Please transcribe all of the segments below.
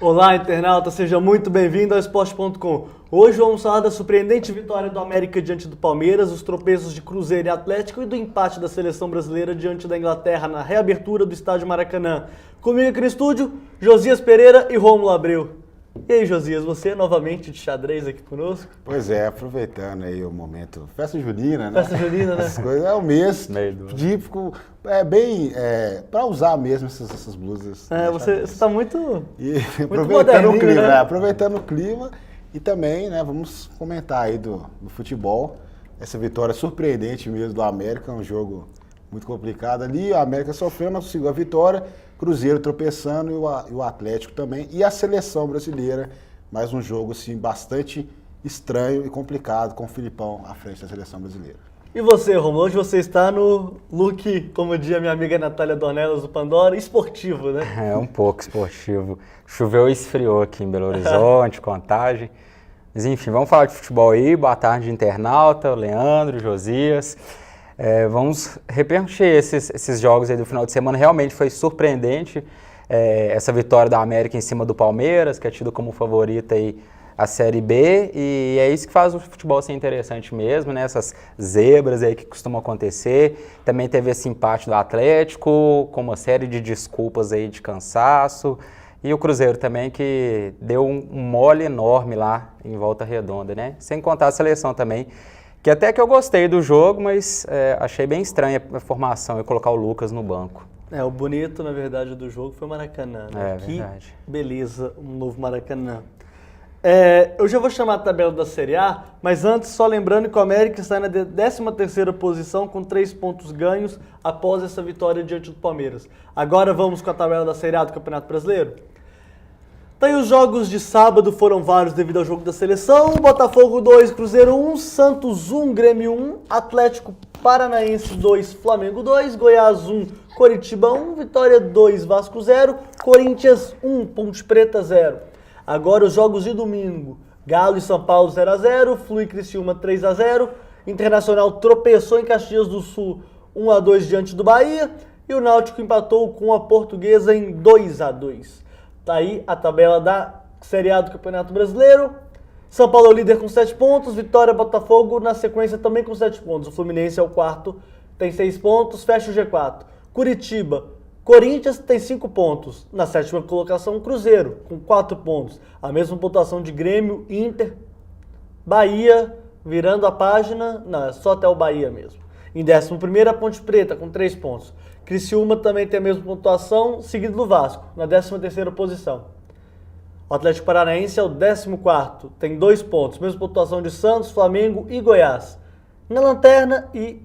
Olá, internauta, seja muito bem-vindo ao Esporte.com. Hoje vamos falar da surpreendente vitória do América diante do Palmeiras, os tropeços de Cruzeiro e Atlético e do empate da seleção brasileira diante da Inglaterra na reabertura do estádio Maracanã. Comigo aqui no estúdio, Josias Pereira e Rômulo Abreu. E aí, Josias, você novamente de xadrez aqui conosco? Pois é, aproveitando aí o momento, festa junina, né? Festa junina, né? Essas coisas, é o mês típico, para usar mesmo essas blusas. Você está muito aproveitando o clima, né? Aproveitando o clima e também, né, vamos comentar aí do futebol, essa vitória surpreendente mesmo do América, um jogo muito complicado ali, o América sofrendo, mas conseguiu a vitória, Cruzeiro tropeçando e o Atlético também, e a seleção brasileira, mais um jogo assim, bastante estranho e complicado, com o Filipão à frente da seleção brasileira. E você, Romulo, hoje você está no look, como diz minha amiga Natália Dornelas do Pandora, esportivo, né? É um pouco esportivo. Choveu e esfriou aqui em Belo Horizonte, Contagem. Mas enfim, vamos falar de futebol aí. Boa tarde, internauta, Leandro, Josias. Vamos repercutir esses jogos aí do final de semana. Realmente foi surpreendente essa vitória da América em cima do Palmeiras, que é tido como favorita aí a Série B, e é isso que faz o futebol ser interessante mesmo, né? Essas zebras aí que costumam acontecer. Também teve esse empate do Atlético, com uma série de desculpas aí de cansaço, e o Cruzeiro também, que deu um mole enorme lá em Volta Redonda, né? Sem contar a seleção também, que até que eu gostei do jogo, mas achei bem estranha a formação e colocar o Lucas no banco. O bonito, na verdade, do jogo foi o Maracanã, né? Que verdade. Beleza, um novo Maracanã. Eu já vou chamar a tabela da Série A, mas antes, só lembrando que o América está na 13ª posição com 3 pontos ganhos após essa vitória diante do Palmeiras. Agora vamos com a tabela da Série A do Campeonato Brasileiro. Daí os jogos de sábado foram vários devido ao jogo da seleção. Botafogo 2, Cruzeiro 1, Santos 1, Grêmio 1, Atlético Paranaense 2, Flamengo 2, Goiás 1, Coritiba 1, Vitória 2, Vasco 0, Corinthians 1, Ponte Preta 0. Agora os jogos de domingo, Galo e São Paulo 0x0, Flu e Criciúma 3x0, Internacional tropeçou em Caxias do Sul 1x2 diante do Bahia e o Náutico empatou com a Portuguesa em 2x2. Tá aí a tabela da Série A do Campeonato Brasileiro. São Paulo é o líder com 7 pontos, Vitória, Botafogo na sequência também com 7 pontos. O Fluminense é o quarto, tem 6 pontos, fecha o G4. Curitiba, Corinthians tem 5 pontos. Na 7ª colocação, o Cruzeiro, com 4 pontos. A mesma pontuação de Grêmio, Inter, Bahia, virando a página, não, é só até o Bahia mesmo. Em 11º, a Ponte Preta, com 3 pontos. Criciúma também tem a mesma pontuação, seguido do Vasco, na 13ª posição. O Atlético Paranaense é o 14º, tem 2 pontos. Mesma pontuação de Santos, Flamengo e Goiás. Na lanterna e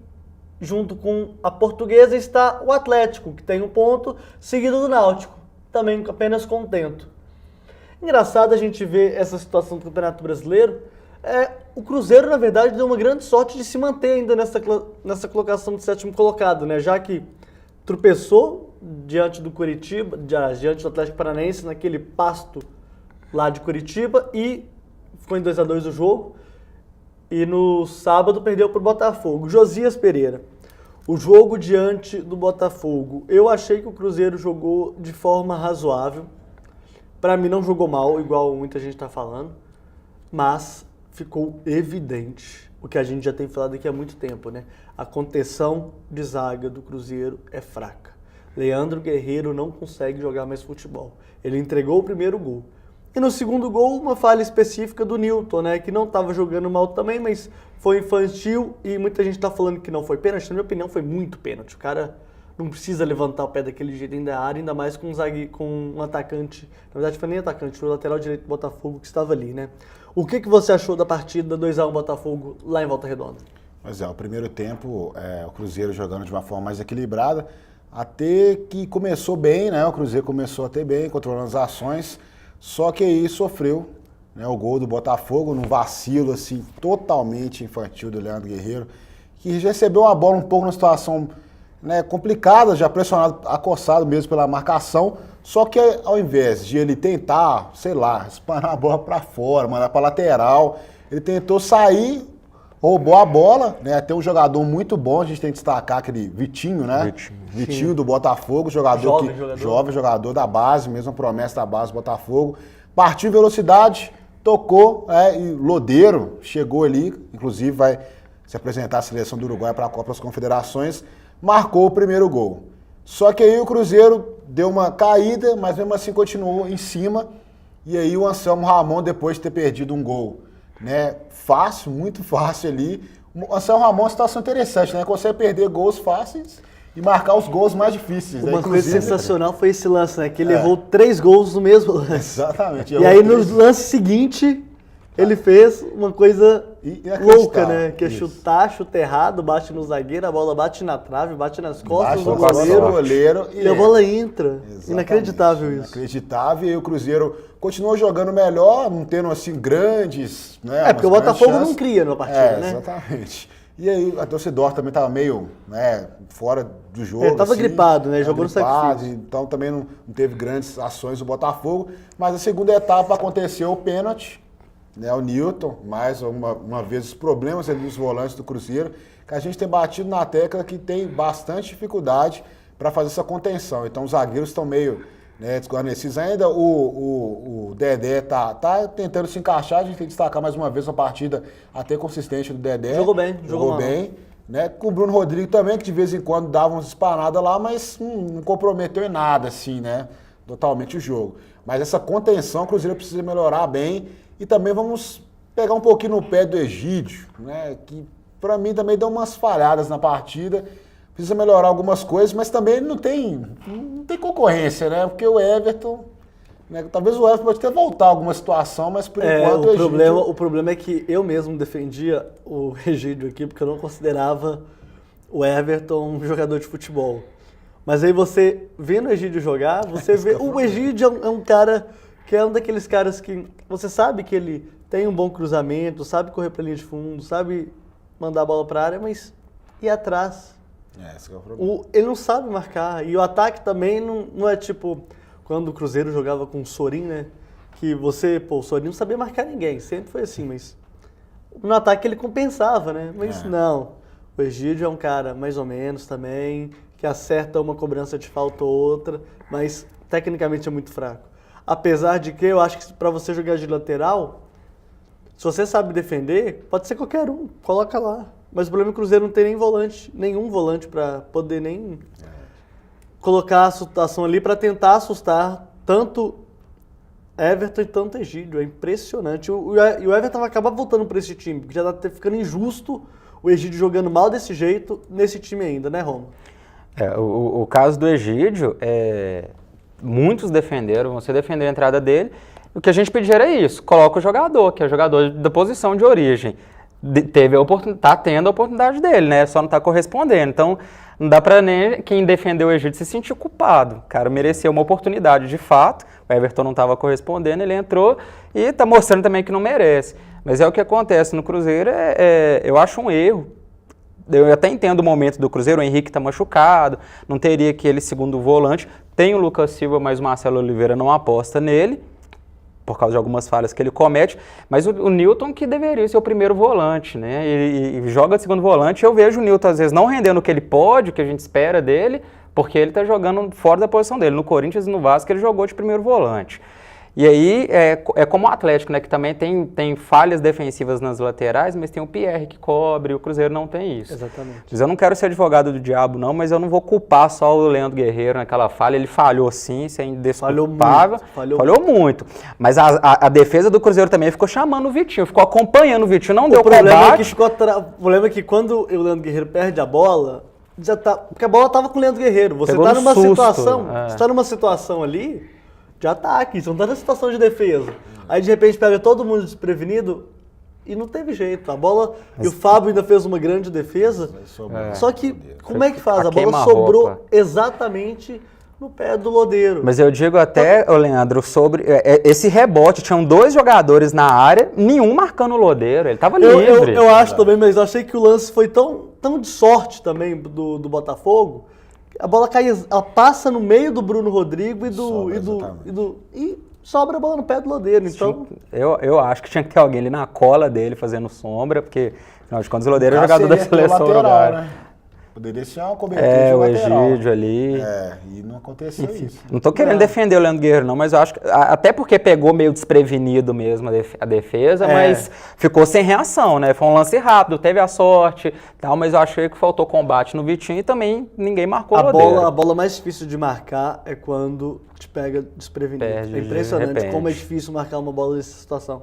junto com a Portuguesa está o Atlético, que tem 1 ponto, seguido do Náutico, também apenas contento. Engraçado a gente ver essa situação do Campeonato Brasileiro. O Cruzeiro, na verdade, deu uma grande sorte de se manter ainda nessa colocação de 7º colocado, né? Já que tropeçou diante do Curitiba, diante do Atlético Paranaense, naquele pasto lá de Curitiba, e ficou em 2x2 o jogo. E no sábado perdeu para o Botafogo. Josias Pereira, o jogo diante do Botafogo. Eu achei que o Cruzeiro jogou de forma razoável. Para mim não jogou mal, igual muita gente está falando. Mas ficou evidente o que a gente já tem falado aqui há muito tempo, né? A contenção de zaga do Cruzeiro é fraca. Leandro Guerreiro não consegue jogar mais futebol. Ele entregou o primeiro gol. E no segundo gol, uma falha específica do Nilton, né? Que não estava jogando mal também, mas foi infantil e muita gente está falando que não foi pênalti. Na minha opinião, foi muito pênalti. O cara não precisa levantar o pé daquele jeito ainda da área, ainda mais com um atacante. Na verdade, foi nem atacante, foi o lateral direito do Botafogo que estava ali, né? O que você achou da partida 2x1 Botafogo lá em Volta Redonda? Pois o primeiro tempo, o Cruzeiro jogando de uma forma mais equilibrada, até que começou bem, né? O Cruzeiro começou até bem, controlando as ações, só que aí sofreu, né, o gol do Botafogo, num vacilo assim, totalmente infantil do Leandro Guerreiro, que recebeu a bola um pouco numa situação, né, complicada, já pressionado, acossado mesmo pela marcação, só que ao invés de ele tentar, sei lá, espanar a bola para fora, mandar para lateral, ele tentou sair roubou a bola, né? Tem um jogador muito bom, a gente tem que destacar aquele Vitinho, né? Vitinho do Botafogo, jovem jogador da base, mesmo promessa da base do Botafogo. Partiu em velocidade, tocou, e Lodeiro chegou ali, inclusive vai se apresentar a seleção do Uruguai para a Copa das Confederações, marcou o primeiro gol. Só que aí o Cruzeiro deu uma caída, mas mesmo assim continuou em cima. E aí o Anselmo Ramon, depois de ter perdido um gol, né, fácil, muito fácil ali. O Anselmo Ramon é uma situação interessante, né? Consegue perder gols fáceis e marcar os gols mais difíceis. Uma coisa sensacional foi esse lance, né? Que ele errou 3 gols no mesmo lance. Exatamente. E aí no lance seguinte, ele fez uma coisa louca, né? Que é chutar, chuta errado, bate no zagueiro, a bola bate na trave, bate nas costas do goleiro e a bola entra. Exatamente. Inacreditável isso. Inacreditável, e o Cruzeiro continuou jogando melhor, não tendo assim grandes... Né, porque o Botafogo não cria na partida, né? Exatamente. E aí a torcedor também estava meio, né, fora do jogo. Ele estava gripado, né? Jogou no sacrifício. Então também não teve grandes ações do Botafogo. Mas a segunda etapa aconteceu o pênalti, né, o Newton, mais uma vez os problemas ali dos volantes do Cruzeiro, que a gente tem batido na tecla que tem bastante dificuldade para fazer essa contenção. Então os zagueiros estão meio, né, desguarnecidos ainda. O Dedé tá tentando se encaixar, a gente tem que destacar mais uma vez a partida até consistente do Dedé. Jogou bem. Né, com o Bruno Rodrigues também, que de vez em quando dava umas espanadas lá, mas não comprometeu em nada, assim, né, totalmente o jogo. Mas essa contenção o Cruzeiro precisa melhorar bem. E também vamos pegar um pouquinho no pé do Egídio, né, que para mim também deu umas falhadas na partida, precisa melhorar algumas coisas, mas também não tem concorrência, né, porque o Everton, né, talvez o Everton pode até voltar a alguma situação, mas por enquanto o problema é que eu mesmo defendia o Egídio aqui, porque eu não considerava o Everton um jogador de futebol. Mas aí você, vendo o Egídio jogar, você vê, o Egídio é um cara... que é um daqueles caras que você sabe que ele tem um bom cruzamento, sabe correr pra linha de fundo, sabe mandar a bola pra área, mas ir atrás. Esse é o problema. Ele não sabe marcar. E o ataque também não é tipo quando o Cruzeiro jogava com o Sorin, né? Que o Sorin não sabia marcar ninguém, sempre foi assim, mas no ataque ele compensava, né? Mas não. O Egídio é um cara mais ou menos também, que acerta uma cobrança de falta ou outra, mas tecnicamente é muito fraco. Apesar de que eu acho que para você jogar de lateral, se você sabe defender, pode ser qualquer um, coloca lá. Mas o problema é que o Cruzeiro não tem nenhum volante para poder nem colocar a situação ali para tentar assustar tanto Everton e tanto Egídio. É impressionante. E o Everton vai acabar voltando para esse time, porque já está ficando injusto o Egídio jogando mal desse jeito nesse time ainda, né, Roma? O caso do Egídio muitos defenderam, você defendeu a entrada dele. O que a gente pedia era isso, coloca o jogador, que é o jogador da posição de origem. Tá tendo a oportunidade dele, né? Só não tá correspondendo. Então, não dá pra nem quem defendeu o Egídio se sentir culpado. O cara mereceu uma oportunidade de fato, o Everton não estava correspondendo, ele entrou e tá mostrando também que não merece. Mas é o que acontece no Cruzeiro, eu acho um erro. Eu até entendo o momento do Cruzeiro, o Henrique está machucado, não teria aquele segundo volante. Tem o Lucas Silva, mas o Marcelo Oliveira não aposta nele, por causa de algumas falhas que ele comete. Mas o Newton que deveria ser o primeiro volante, né? E joga de segundo volante. Eu vejo o Newton, às vezes, não rendendo o que ele pode, o que a gente espera dele, porque ele está jogando fora da posição dele. No Corinthians e no Vasco ele jogou de primeiro volante. E aí, é como o Atlético, né, que também tem falhas defensivas nas laterais, mas tem o Pierre que cobre, e o Cruzeiro não tem isso. Exatamente. Mas eu não quero ser advogado do diabo, não, mas eu não vou culpar só o Leandro Guerreiro naquela falha. Ele falhou sim, isso é indesculpável. Falhou muito. Mas a defesa do Cruzeiro também ficou chamando o Vitinho, ficou acompanhando o Vitinho, não deu combate. O problema é que quando o Leandro Guerreiro perde a bola, porque a bola estava com o Leandro Guerreiro. Você está numa situação, você tá numa situação ali de ataque, você não tá na situação de defesa. Aí de repente pega todo mundo desprevenido e não teve jeito. A bola, e o Fábio ainda fez uma grande defesa, só que como é que faz? A bola sobrou exatamente no pé do Lodeiro. Mas eu digo até, Leandro, sobre esse rebote, tinham 2 jogadores na área, nenhum marcando o Lodeiro, ele tava livre. Eu acho também, mas eu achei que o lance foi tão de sorte também do Botafogo. A bola ela passa no meio do Bruno Rodrigo e sobra a bola no pé do Lodeiro. Então... Eu acho que tinha que ter alguém ali na cola dele fazendo sombra, porque Afinal de contas, o Lodeiro é jogador da seleção uruguaia. Né? Poderia ser uma cobertura de o lateral. Egídio ali. E não aconteceu isso. Não tô querendo defender o Leandro Guerreiro, não, mas eu acho que, até porque pegou meio desprevenido mesmo a defesa, mas ficou sem reação, né? Foi um lance rápido, teve a sorte, tal, mas eu achei que faltou combate no Vitinho e também ninguém marcou o Lodeiro. A bola mais difícil de marcar é quando te pega desprevenido. Perde É impressionante de repente. como é difícil marcar uma bola nessa situação.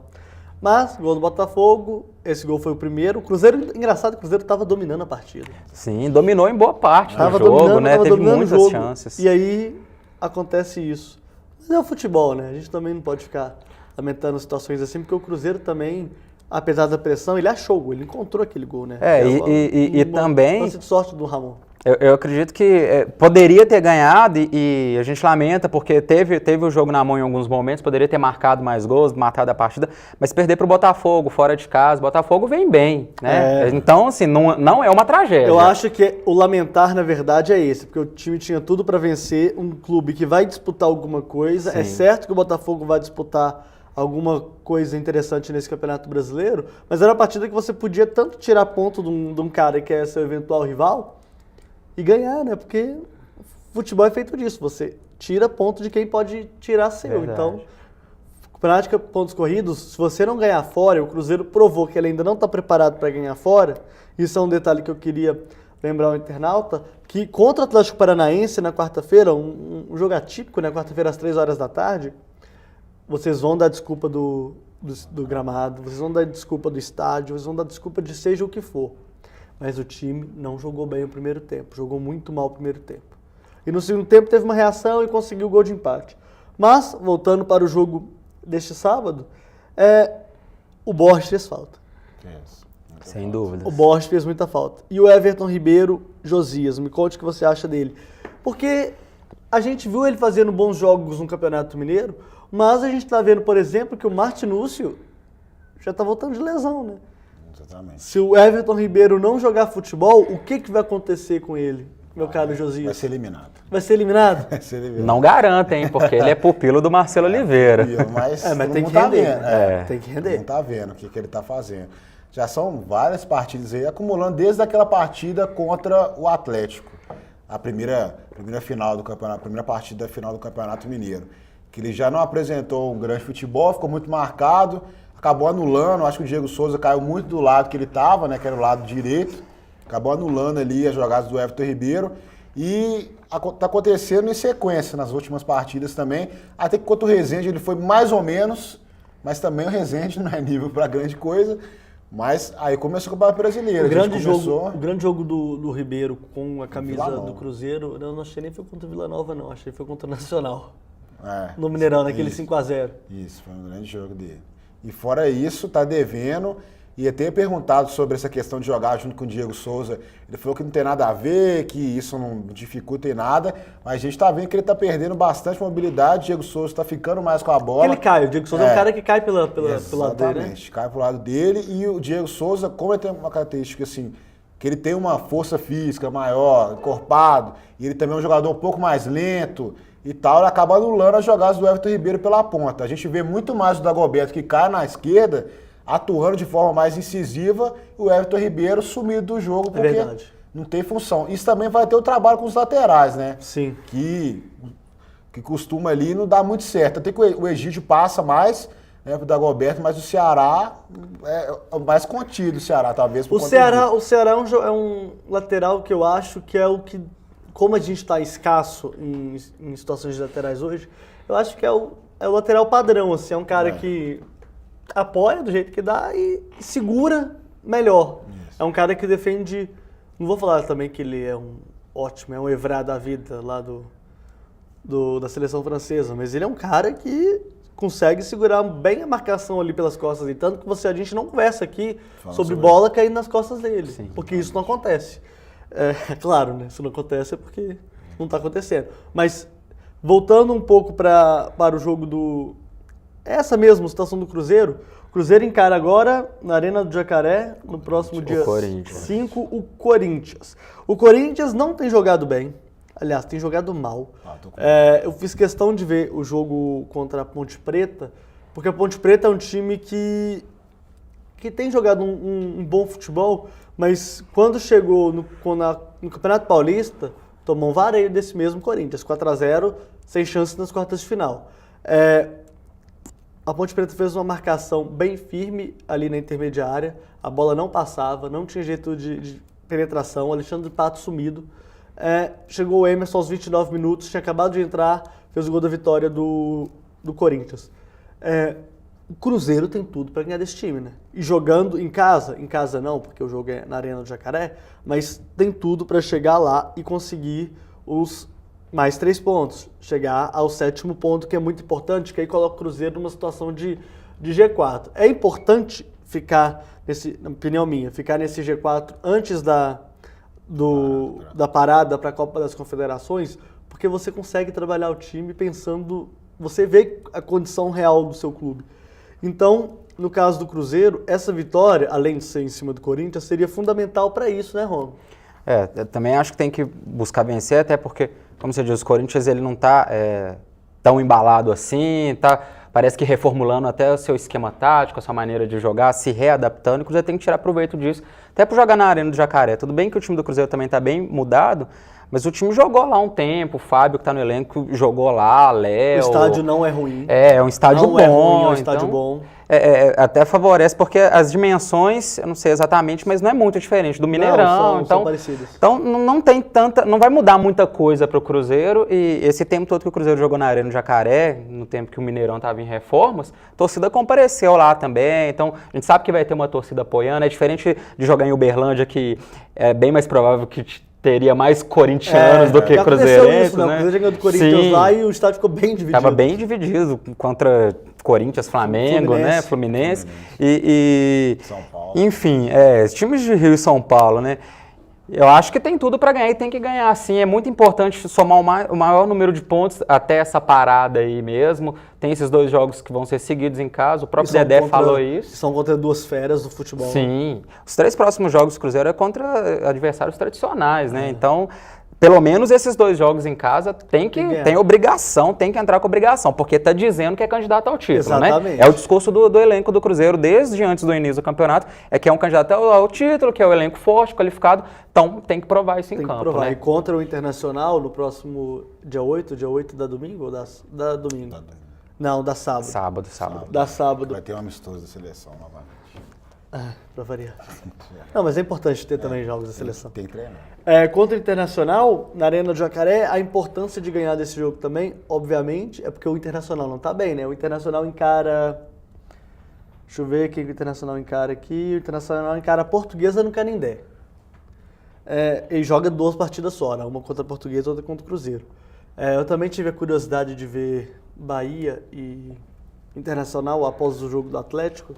Mas, gol do Botafogo, esse gol foi o primeiro. O Cruzeiro, engraçado, o Cruzeiro estava dominando a partida. Sim, dominou em boa parte do jogo, dominando, né? Teve muitas o jogo. chances. E aí acontece isso. Mas é o futebol, né? A gente também não pode ficar lamentando situações assim, porque o Cruzeiro também, apesar da pressão, ele achou o gol, ele encontrou aquele gol, né? E também... Lance de sorte do Ramon. Eu acredito que poderia ter ganhado e a gente lamenta porque teve o jogo na mão em alguns momentos, poderia ter marcado mais gols, matado a partida, mas perder para o Botafogo, fora de casa, o Botafogo vem bem, né? Então, assim, não é uma tragédia. Eu acho que o lamentar, na verdade, é esse, porque o time tinha tudo para vencer, um clube que vai disputar alguma coisa, Sim. É certo que o Botafogo vai disputar alguma coisa interessante nesse Campeonato Brasileiro, mas era uma partida que você podia tanto tirar ponto de um cara que é seu eventual rival, e ganhar, né? Porque futebol é feito disso. Você tira ponto de quem pode tirar seu. Verdade. Então, prática pontos corridos, se você não ganhar fora, e o Cruzeiro provou que ele ainda não está preparado para ganhar fora, isso é um detalhe que eu queria lembrar ao internauta, que contra o Atlético Paranaense na quarta-feira, um jogo atípico, né? Quarta-feira às 3 horas da tarde, vocês vão dar desculpa do gramado, vocês vão dar desculpa do estádio, vocês vão dar desculpa de seja o que for. Mas o time não jogou bem o primeiro tempo, jogou muito mal o primeiro tempo. E no segundo tempo teve uma reação e conseguiu o gol de empate. Mas, voltando para o jogo deste sábado, o Borges fez falta. Sem dúvida. O Borges fez muita falta. E o Everton Ribeiro, Josias, me conte o que você acha dele. Porque a gente viu ele fazendo bons jogos no Campeonato Mineiro, mas a gente está vendo, por exemplo, que o Martinúcio já está voltando de lesão, né? Exatamente. Se o Everton Ribeiro não jogar futebol, o que vai acontecer com ele, meu caro Josias? Vai ser eliminado. Vai ser eliminado? Vai ser eliminado. Não garanta, hein? Porque ele é pupilo do Marcelo Oliveira. Mas, mas todo tem mundo que render. Tá vendo. Tem que render. Não tá vendo o que ele tá fazendo. Já são várias partidas aí, acumulando desde aquela partida contra o Atlético. A primeira final do campeonato, a primeira partida final do Campeonato Mineiro. Que ele já não apresentou um grande futebol, ficou muito marcado, acabou anulando, acho que o Diego Souza caiu muito do lado que ele estava, né, que era o lado direito, acabou anulando ali as jogadas do Everton Ribeiro e está acontecendo em sequência nas últimas partidas também, até que contra o Resende ele foi mais ou menos, mas também o Resende não é nível para grande coisa, mas aí começou com o Campeonato Brasileiro. O grande jogo do Ribeiro com a camisa do Cruzeiro, eu não achei nem foi contra o Vila Nova não, achei que foi contra o Nacional, no Mineirão, naquele 5-0. Isso, foi um grande jogo dele. E fora isso, tá devendo. E até perguntado sobre essa questão de jogar junto com o Diego Souza. Ele falou que não tem nada a ver, que isso não dificulta em nada. Mas a gente tá vendo que ele tá perdendo bastante mobilidade. O Diego Souza tá ficando mais com a bola. Ele cai, o Diego Souza é um cara que cai pelo lado dele, né? Exatamente, cai pro lado dele. E o Diego Souza, como ele tem uma característica assim, que ele tem uma força física maior, encorpado, e ele também é um jogador um pouco mais lento e tal, ele acaba anulando as jogadas do Everton Ribeiro pela ponta. A gente vê muito mais o Dagoberto que cai na esquerda, atuando de forma mais incisiva, e o Everton Ribeiro sumido do jogo, porque não tem função. Isso também vai ter o trabalho com os laterais, né? Sim. Que costuma ali não dar muito certo. Até que o Egídio passa mais, né, pro Dagoberto, mas o Ceará é mais contido, o Ceará, talvez. O Ceará é um lateral que eu acho que é o que, como a gente está escasso em situações de laterais hoje, eu acho que é o lateral padrão, assim, é um cara que apoia do jeito que dá e segura melhor. Isso. É um cara que defende, não vou falar também que ele é um ótimo, é um Evra da vida lá da seleção francesa, mas ele é um cara que consegue segurar bem a marcação ali pelas costas, e tanto que a gente não conversa aqui sobre bola caindo nas costas dele, Sim, porque isso não acontece. Claro, né? Isso não acontece porque não está acontecendo. Mas, voltando um pouco para o jogo essa mesma situação do Cruzeiro, o Cruzeiro encara agora, na Arena do Jacaré, no próximo dia 5, o Corinthians. O Corinthians não tem jogado bem, aliás, tem jogado mal. Eu fiz questão de ver o jogo contra a Ponte Preta, porque a Ponte Preta é um time que que tem jogado um bom futebol, mas quando chegou no Campeonato Paulista, tomou um vareio desse mesmo Corinthians, 4-0, sem chance nas quartas de final. A Ponte Preta fez uma marcação bem firme ali na intermediária, a bola não passava, não tinha jeito de penetração, o Alexandre Pato sumido. Chegou o Emerson aos 29 minutos, tinha acabado de entrar, fez o gol da vitória do Corinthians. O Cruzeiro tem tudo para ganhar desse time, né? E jogando em casa não, porque o jogo é na Arena do Jacaré, mas tem tudo para chegar lá e conseguir os mais 3 pontos, chegar ao 7º ponto, que é muito importante, que aí coloca o Cruzeiro numa situação de G4. É importante ficar, na opinião minha, ficar nesse G4 antes da parada para a Copa das Confederações, porque você consegue trabalhar o time pensando, você vê a condição real do seu clube. Então, no caso do Cruzeiro, essa vitória, além de ser em cima do Corinthians, seria fundamental para isso, né, Romo? Eu também acho que tem que buscar vencer, até porque, como você diz, o Corinthians ele não está tão embalado assim, parece que reformulando até o seu esquema tático, a sua maneira de jogar, se readaptando, e o Cruzeiro tem que tirar proveito disso, até para jogar na Arena do Jacaré. Tudo bem que o time do Cruzeiro também está bem mudado, mas o time jogou lá um tempo, o Fábio que está no elenco jogou lá, Léo... O estádio não é ruim. É um estádio bom. Não é ruim, é um estádio bom. Até favorece, porque as dimensões, eu não sei exatamente, mas não é muito diferente do Mineirão. São parecidas. Então não vai mudar muita coisa para o Cruzeiro, e esse tempo todo que o Cruzeiro jogou na Arena do Jacaré, no tempo que o Mineirão estava em reformas, a torcida compareceu lá também, então a gente sabe que vai ter uma torcida apoiando, é diferente de jogar em Uberlândia, que é bem mais provável que teria mais corintianos do que cruzeirenses, né? O Cruzeiro ganhou do Corinthians lá e o estádio ficou bem dividido. Estava bem dividido contra Corinthians, Flamengo, né? Fluminense. E São Paulo. Enfim, os times de Rio e São Paulo, né? Eu acho que tem tudo para ganhar e tem que ganhar sim. É muito importante somar o maior número de pontos até essa parada aí mesmo. Tem esses 2 jogos que vão ser seguidos em casa. O próprio Dedé falou isso. São contra 2 feras do futebol. Sim. Os 3 próximos jogos do Cruzeiro é contra adversários tradicionais, né? Então, pelo menos esses 2 jogos em casa tem obrigação, tem que entrar com obrigação, porque está dizendo que é candidato ao título, Exatamente. né? É o discurso do elenco do Cruzeiro desde antes do início do campeonato, que é um candidato ao título, que é o elenco forte, qualificado, então tem que provar isso em campo. Tem que provar. Né? E contra o Internacional no próximo dia 8 da domingo ou da domingo? Não, da sábado. Sábado. Da sábado. Vai ter um amistoso da seleção novamente. Pra variar. Não, mas é importante ter também jogos da seleção. Tem que treinar. Contra o Internacional, na Arena do Jacaré, a importância de ganhar desse jogo também, obviamente, é porque o Internacional não tá bem, né? O Internacional encara... Deixa eu ver quem o Internacional encara aqui. O Internacional encara a Portuguesa no Canindé. Ele joga 2 partidas só, né? Uma contra a Portuguesa e outra contra o Cruzeiro. Eu também tive a curiosidade de ver Bahia e Internacional após o jogo do Atlético.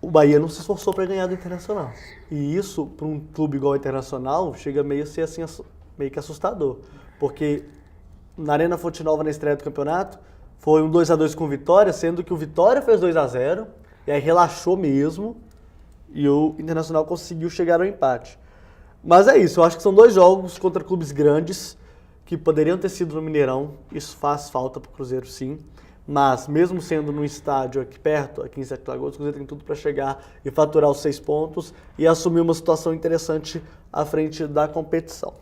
O Bahia não se esforçou para ganhar do Internacional. E isso, para um clube igual ao Internacional, chega meio a ser assim, meio que assustador. Porque na Arena Fonte Nova, na estreia do campeonato, foi um 2-2 com o Vitória, sendo que o Vitória fez 2-0, e aí relaxou mesmo, e o Internacional conseguiu chegar ao empate. Mas é isso, eu acho que são 2 jogos contra clubes grandes, que poderiam ter sido no Mineirão, isso faz falta para o Cruzeiro sim. Mas, mesmo sendo num estádio aqui perto, aqui em Sete Lagoas, o Cruzeiro tem tudo para chegar e faturar os 6 pontos e assumir uma situação interessante à frente da competição.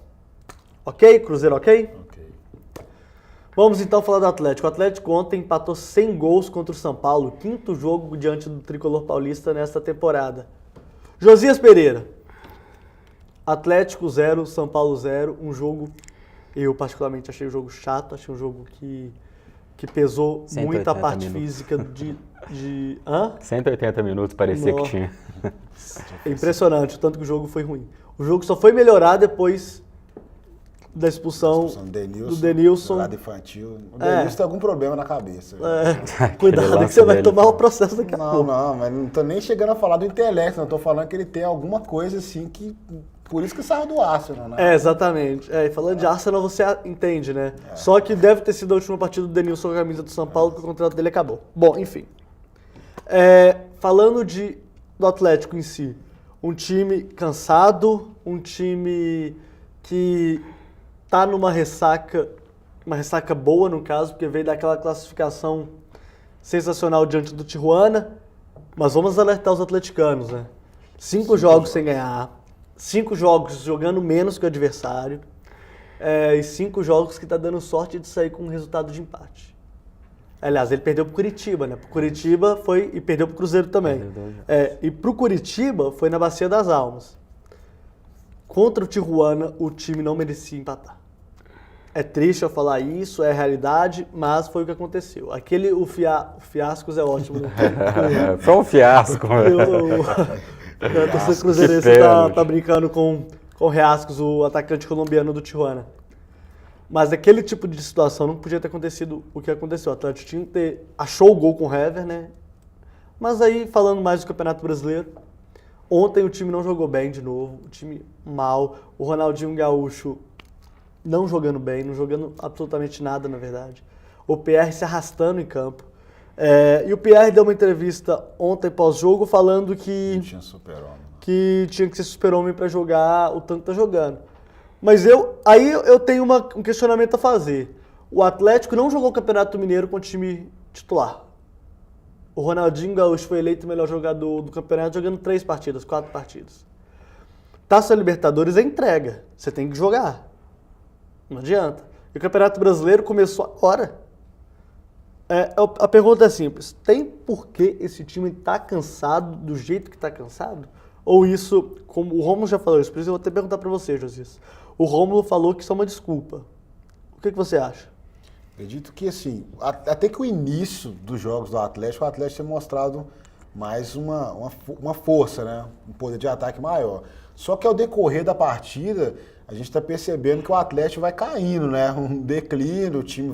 Ok? Cruzeiro ok? Ok. Vamos então falar do Atlético. O Atlético ontem empatou 100 gols contra o São Paulo, 5º jogo diante do tricolor paulista nesta temporada. Josias Pereira. Atlético 0, São Paulo 0, um jogo, eu particularmente achei o jogo chato, achei um jogo que pesou muito a parte física de 180 minutos parecia que tinha. É impressionante o tanto que o jogo foi ruim. O jogo só foi melhorar depois da expulsão do Denilson. Lado infantil. O Denilson tem algum problema na cabeça. Cuidado que você vai tomar o processo daqui a pouco. Não, mas não tô nem chegando a falar do intelecto, não tô falando que ele tem alguma coisa assim que... Por isso que saiu do Arsenal, né? Exatamente. E falando de Arsenal, você entende, né? Só que deve ter sido a última partida do Denilson com a camisa do São Paulo, que o contrato dele acabou. Bom, enfim. Falando do Atlético em si, um time cansado, um time que tá numa ressaca, uma ressaca boa no caso, porque veio daquela classificação sensacional diante do Tijuana, Mas vamos alertar os atleticanos, né? 5 jogos sem ganhar, 5 jogos jogando menos que o adversário, e 5 jogos que tá dando sorte de sair com um resultado de empate. Aliás, ele perdeu pro Curitiba, né? Pro Curitiba foi e perdeu pro Cruzeiro também. E pro Curitiba foi na Bacia das Almas. Contra o Tijuana, o time não merecia empatar. É triste eu falar isso, é a realidade, mas foi o que aconteceu. O fiascos é ótimo. Né? Foi um fiasco. A torcida cruzeirense tá brincando com Riascos, o atacante colombiano do Tijuana. Mas aquele tipo de situação não podia ter acontecido o que aconteceu. O Atlético tinha que ter... Achou o gol com o Hever, né? Mas aí, falando mais do Campeonato Brasileiro, ontem o time não jogou bem de novo, o time mal, o Ronaldinho Gaúcho não jogando bem, não jogando absolutamente nada, na verdade. O PR se arrastando em campo. E o PR deu uma entrevista ontem pós-jogo falando que tinha que ser super-homem para jogar o tanto que tá jogando. Mas eu tenho um questionamento a fazer. O Atlético não jogou o Campeonato Mineiro com o time titular. O Ronaldinho Gaúcho foi eleito o melhor jogador do campeonato jogando 3 partidas, 4 partidas. Taça Libertadores é entrega. Você tem que jogar. Não adianta. E o Campeonato Brasileiro começou agora. A pergunta é simples. Tem por que esse time tá cansado do jeito que tá cansado? Ou isso, como o Rômulo já falou isso, por isso eu vou até perguntar para você, Josias. O Rômulo falou que isso é uma desculpa. O que você acha? Acredito que, assim, até que o início dos jogos do Atlético, o Atlético tem mostrado mais uma força, né? Um poder de ataque maior. Só que ao decorrer da partida, a gente está percebendo que o Atlético vai caindo, né? Um declínio, o time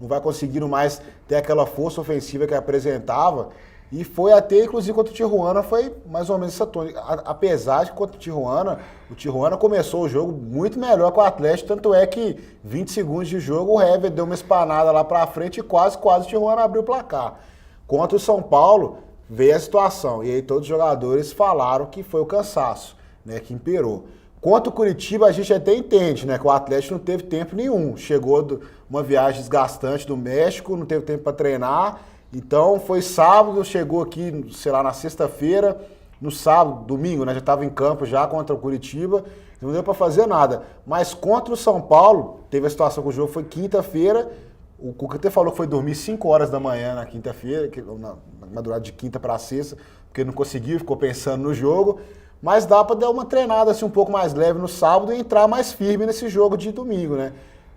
não vai conseguindo mais ter aquela força ofensiva que apresentava. E foi até, inclusive, contra o Tijuana, foi mais ou menos essa tônica. Apesar de que contra o Tijuana começou o jogo muito melhor que o Atlético, tanto é que 20 segundos de jogo, o Hever deu uma espanada lá pra frente e quase o Tijuana abriu o placar. Contra o São Paulo, veio a situação, e aí todos os jogadores falaram que foi o cansaço, né, que imperou. Contra o Curitiba, a gente até entende, né, que o Atlético não teve tempo nenhum. Chegou de uma viagem desgastante do México, não teve tempo para treinar. Então, foi sábado, chegou aqui, sei lá, na sexta-feira, no sábado, domingo, né, já estava em campo já contra o Curitiba, não deu para fazer nada. Mas contra o São Paulo, teve a situação que o jogo foi quinta-feira, o Cuca até falou que foi dormir 5 horas da manhã na quinta-feira, na madrugada de quinta para sexta, porque não conseguiu, ficou pensando no jogo, mas dá para dar uma treinada assim, um pouco mais leve no sábado e entrar mais firme nesse jogo de domingo, né?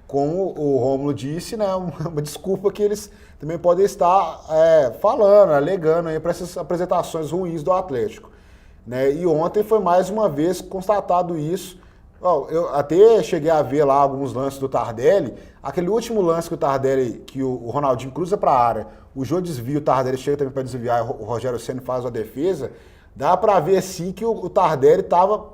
Como o Rômulo disse, né, uma desculpa que eles também podem estar falando, alegando aí para essas apresentações ruins do Atlético. Né? E ontem foi mais uma vez constatado isso. Eu até cheguei a ver lá alguns lances do Tardelli. Aquele último lance que o Tardelli, que o Ronaldinho cruza para a área, o Jô desvia, o Tardelli chega também para desviar, o Rogério Ceni faz a defesa. Dá para ver sim que o Tardelli estava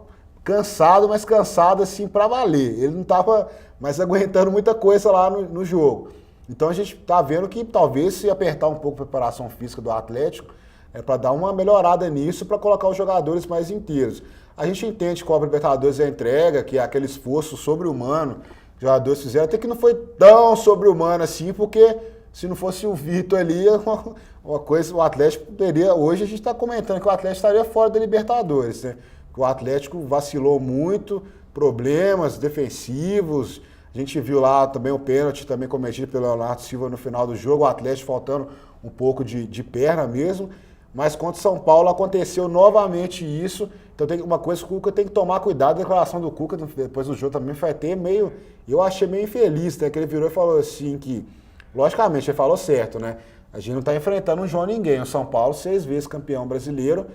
cansado, mas cansado assim para valer. Ele não estava mais aguentando muita coisa lá no jogo. Então a gente está vendo que talvez se apertar um pouco a preparação física do Atlético, para dar uma melhorada nisso, para colocar os jogadores mais inteiros. A gente entende que a Copa Libertadores é entrega, que é aquele esforço sobre-humano que os jogadores fizeram, até que não foi tão sobre-humano assim, porque se não fosse o Vitor ali, uma coisa, o Atlético poderia... Hoje a gente está comentando que o Atlético estaria fora da Libertadores, né? O Atlético vacilou muito, problemas defensivos. A gente viu lá também o pênalti também cometido pelo Leonardo Silva no final do jogo, o Atlético faltando um pouco de perna mesmo. Mas contra o São Paulo aconteceu novamente isso. Então tem uma coisa que o Cuca tem que tomar cuidado. A declaração do Cuca depois do jogo também foi até meio... Eu achei meio infeliz, né? Que ele virou e falou assim que... Logicamente, ele falou certo, né? A gente não está enfrentando um João Ninguém. O São Paulo, 6 vezes campeão brasileiro,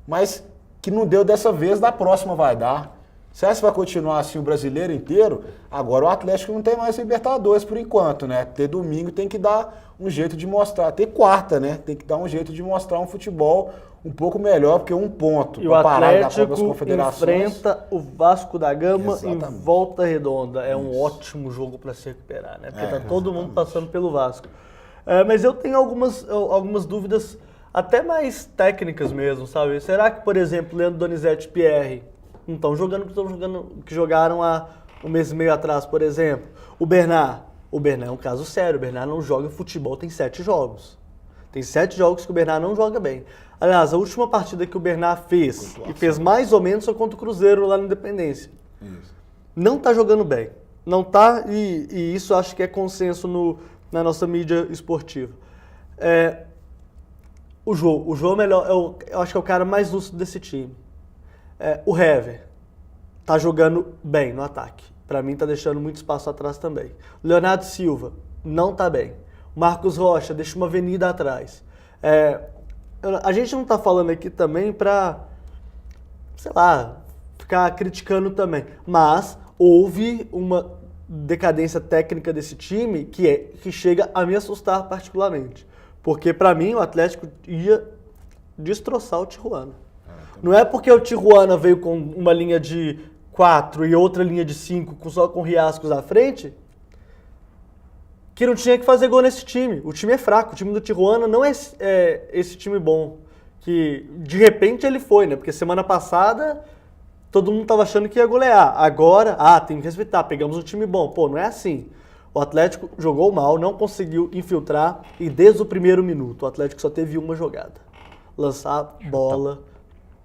mas que não deu dessa vez, da próxima vai dar. Se essa vai continuar assim o brasileiro inteiro, agora o Atlético não tem mais Libertadores por enquanto, né? Ter domingo tem que dar um jeito de mostrar, ter quarta, né? Tem que dar um jeito de mostrar um futebol um pouco melhor, porque um ponto e o Atlético enfrenta o Vasco da Gama em Volta Redonda. É um ótimo jogo para se recuperar, né? Porque tá todo mundo passando pelo Vasco. Mas eu tenho algumas dúvidas até mais técnicas mesmo, sabe? Será que, por exemplo, Leandro Donizete e Pierre não estão jogando que jogaram há um mês e meio atrás, por exemplo? O Bernard é um caso sério. O Bernard não joga futebol, tem 7 jogos. Tem 7 jogos que o Bernard não joga bem. Aliás, a última partida que o Bernard fez, e fez mais ou menos, foi contra o Cruzeiro lá na Independência. Isso. Não tá jogando bem. Não tá, e isso acho que é consenso na nossa mídia esportiva. O Jô é melhor, eu acho que é o cara mais lúcido desse time. O Hever tá jogando bem no ataque. Pra mim tá deixando muito espaço atrás também. O Leonardo Silva não tá bem. O Marcos Rocha deixa uma avenida atrás. A gente não tá falando aqui também pra, sei lá, ficar criticando também. Mas houve uma decadência técnica desse time que chega a me assustar particularmente. Porque pra mim o Atlético ia destroçar o Tijuana. Não é porque o Tijuana veio com uma linha de 4 e outra linha de 5 só com Riascos à frente que não tinha que fazer gol nesse time. O time é fraco, o time do Tijuana não é esse time bom. Que de repente ele foi, né? Porque semana passada todo mundo tava achando que ia golear. Agora, tem que respeitar, pegamos um time bom. Pô, não é assim. O Atlético jogou mal, não conseguiu infiltrar e desde o primeiro minuto o Atlético só teve uma jogada. Lançar bola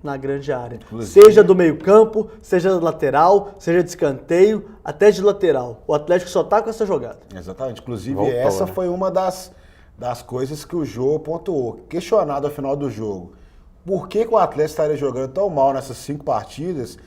na grande área. Seja do meio campo, seja lateral, seja de escanteio, até de lateral. O Atlético só tá com essa jogada. Exatamente. Inclusive, Voltou, essa né? foi uma das coisas que o Jô pontuou. Questionado ao final do jogo. Por que o Atlético estaria jogando tão mal nessas 5 partidas?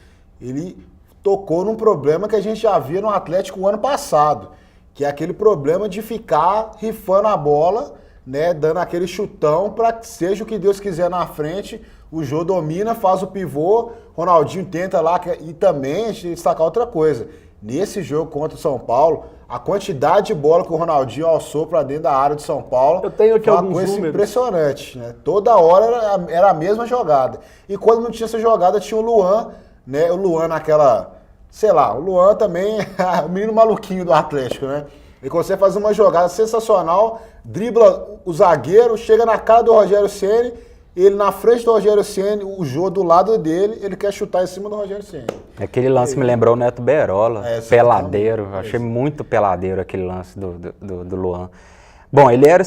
Ele tocou num problema que a gente já via no Atlético o ano passado, que é aquele problema de ficar rifando a bola, né, dando aquele chutão para que seja o que Deus quiser na frente. O Jô domina, faz o pivô, Ronaldinho tenta lá, e também a gente tem que destacar outra coisa. Nesse jogo contra o São Paulo, a quantidade de bola que o Ronaldinho alçou para dentro da área de São Paulo Eu tenho aqui foi uma alguns coisa números. impressionante, né? Toda hora era a mesma jogada. E quando não tinha essa jogada, tinha o Luan, né? O Luan naquela, sei lá, o Luan também é o menino maluquinho do Atlético, né? Ele consegue fazer uma jogada sensacional, dribla o zagueiro, chega na cara do Rogério Ceni, ele na frente do Rogério Ceni, o Jô do lado dele, ele quer chutar em cima do Rogério Ceni. Aquele lance me lembrou o Neto Berola, peladeiro. Achei muito peladeiro aquele lance do Luan. Bom, ele era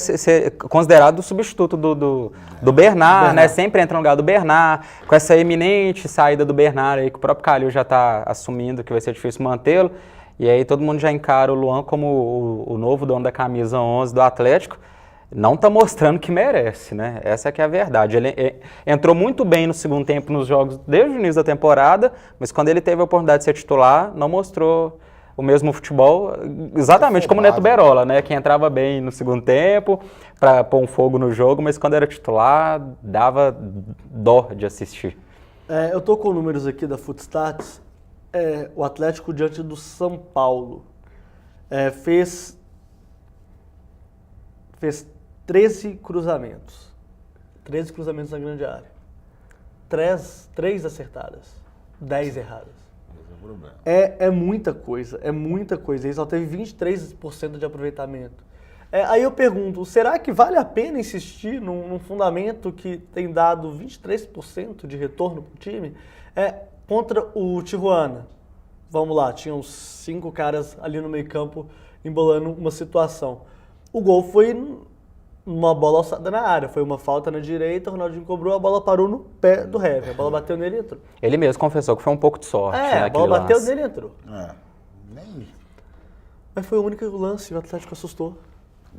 considerado o substituto do Bernard, né? Sempre entra no lugar do Bernard, com essa eminente saída do Bernard aí, que o próprio Calil já está assumindo que vai ser difícil mantê-lo. E aí todo mundo já encara o Luan como o novo dono da camisa 11 do Atlético. Não está mostrando que merece, né? Essa é que é a verdade. Ele entrou muito bem no segundo tempo nos jogos desde o início da temporada, mas quando ele teve a oportunidade de ser titular, não mostrou o mesmo futebol, exatamente como o Neto Berola, né? Que entrava bem no segundo tempo para pôr um fogo no jogo, mas quando era titular, dava dó de assistir. Eu tô com números aqui da Footstats. O Atlético diante do São Paulo fez 13 cruzamentos. 13 cruzamentos na grande área. 3 acertadas. 10 erradas. É muita coisa, é muita coisa. Ele só teve 23% de aproveitamento. Aí eu pergunto, será que vale a pena insistir num fundamento que tem dado 23% de retorno para o time? Contra o Tijuana. Vamos lá, tinham 5 caras ali no meio campo embolando uma situação. O gol foi uma bola alçada na área, foi uma falta na direita, o Ronaldinho cobrou, a bola parou no pé do Hever, a bola bateu nele e entrou. Ele mesmo confessou que foi um pouco de sorte. A bola bateu nele e entrou. Nem... Mas foi o único lance, o Atlético assustou.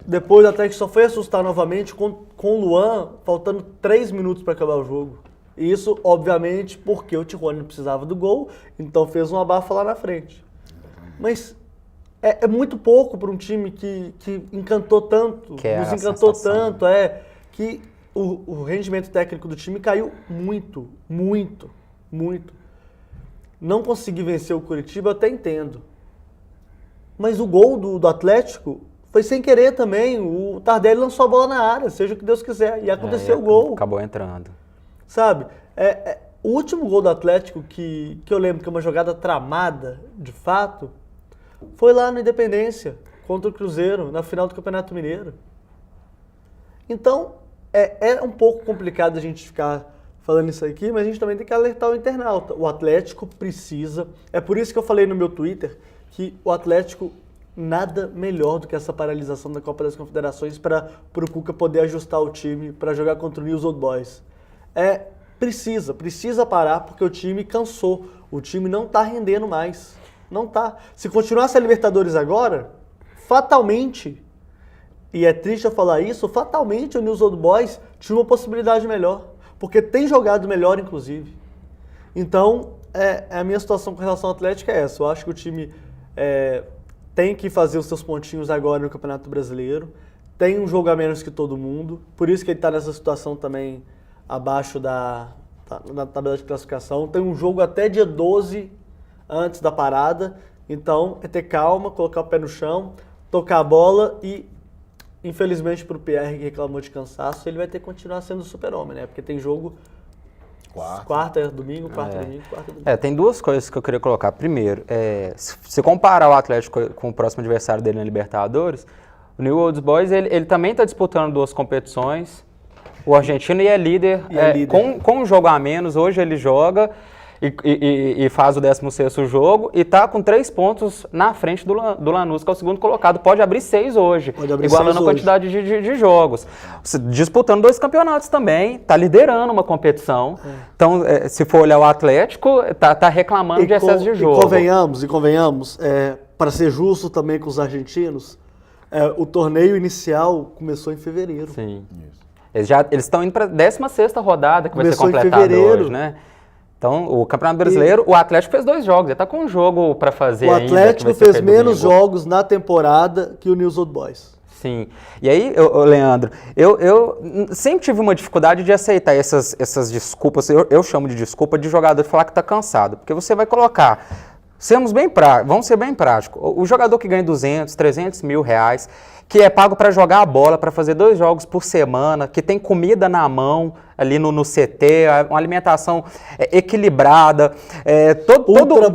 Depois o Atlético só foi assustar novamente com o Luan, faltando 3 minutos para acabar o jogo. E isso, obviamente, porque o Tijuana não precisava do gol, então fez um abafa lá na frente. Mas é muito pouco para um time que encantou tanto, nos encantou tanto, que o rendimento técnico do time caiu muito, muito, muito. Não consegui vencer o Curitiba, eu até entendo. Mas o gol do Atlético foi sem querer também. O Tardelli lançou a bola na área, seja o que Deus quiser, e aconteceu o gol. Acabou entrando. Sabe, o último gol do Atlético que eu lembro que é uma jogada tramada, de fato, foi lá no Independência, contra o Cruzeiro, na final do Campeonato Mineiro. Então, é um pouco complicado a gente ficar falando isso aqui, mas a gente também tem que alertar o internauta. O Atlético precisa, é por isso que eu falei no meu Twitter, que o Atlético nada melhor do que essa paralisação da Copa das Confederações para o Cuca poder ajustar o time para jogar contra o News Old Boys. precisa parar porque o time cansou. O time não tá rendendo mais. Não tá. Se continuasse a Libertadores agora, fatalmente, e é triste eu falar isso, fatalmente o News Old Boys tinha uma possibilidade melhor. Porque tem jogado melhor, inclusive. Então, a minha situação com relação ao Atlético é essa. Eu acho que o time tem que fazer os seus pontinhos agora no Campeonato Brasileiro. Tem um jogo a menos que todo mundo. Por isso que ele está nessa situação também abaixo na tabela de classificação. Tem um jogo até dia 12 antes da parada. Então, é ter calma, colocar o pé no chão, tocar a bola e, infelizmente, para o Pierre, que reclamou de cansaço, ele vai ter que continuar sendo o super-homem, né? Porque tem jogo quarta, domingo, quarta, domingo. Tem duas coisas que eu queria colocar. Primeiro, se comparar o Atlético com o próximo adversário dele na Libertadores, o New Old Boys, ele também está disputando 2 competições. O argentino é líder. Com um jogo a menos, hoje ele joga e faz o 16º jogo e está com 3 pontos na frente do Lanús, que é o segundo colocado. Pode abrir 6 hoje, igualando a quantidade de jogos. Disputando 2 campeonatos também, está liderando uma competição. Então, se for olhar o Atlético, está reclamando de excesso de jogo. E convenhamos, para ser justo também com os argentinos, o torneio inicial começou em fevereiro. Sim. Eles estão indo para a 16ª rodada, que começou vai ser completada hoje, né? Então, o Campeonato Brasileiro, o Atlético fez 2 jogos, ele está com um jogo para fazer ainda. O Atlético fez menos jogos na temporada que o News Old Boys. Sim. E aí, Leandro, eu sempre tive uma dificuldade de aceitar essas desculpas, eu chamo de desculpa de jogador falar que está cansado, porque você vai colocar... Vamos ser bem práticos. O jogador que ganha 200, 300 mil reais, que é pago para jogar a bola, para fazer 2 jogos por semana, que tem comida na mão ali no CT, uma alimentação equilibrada, ultra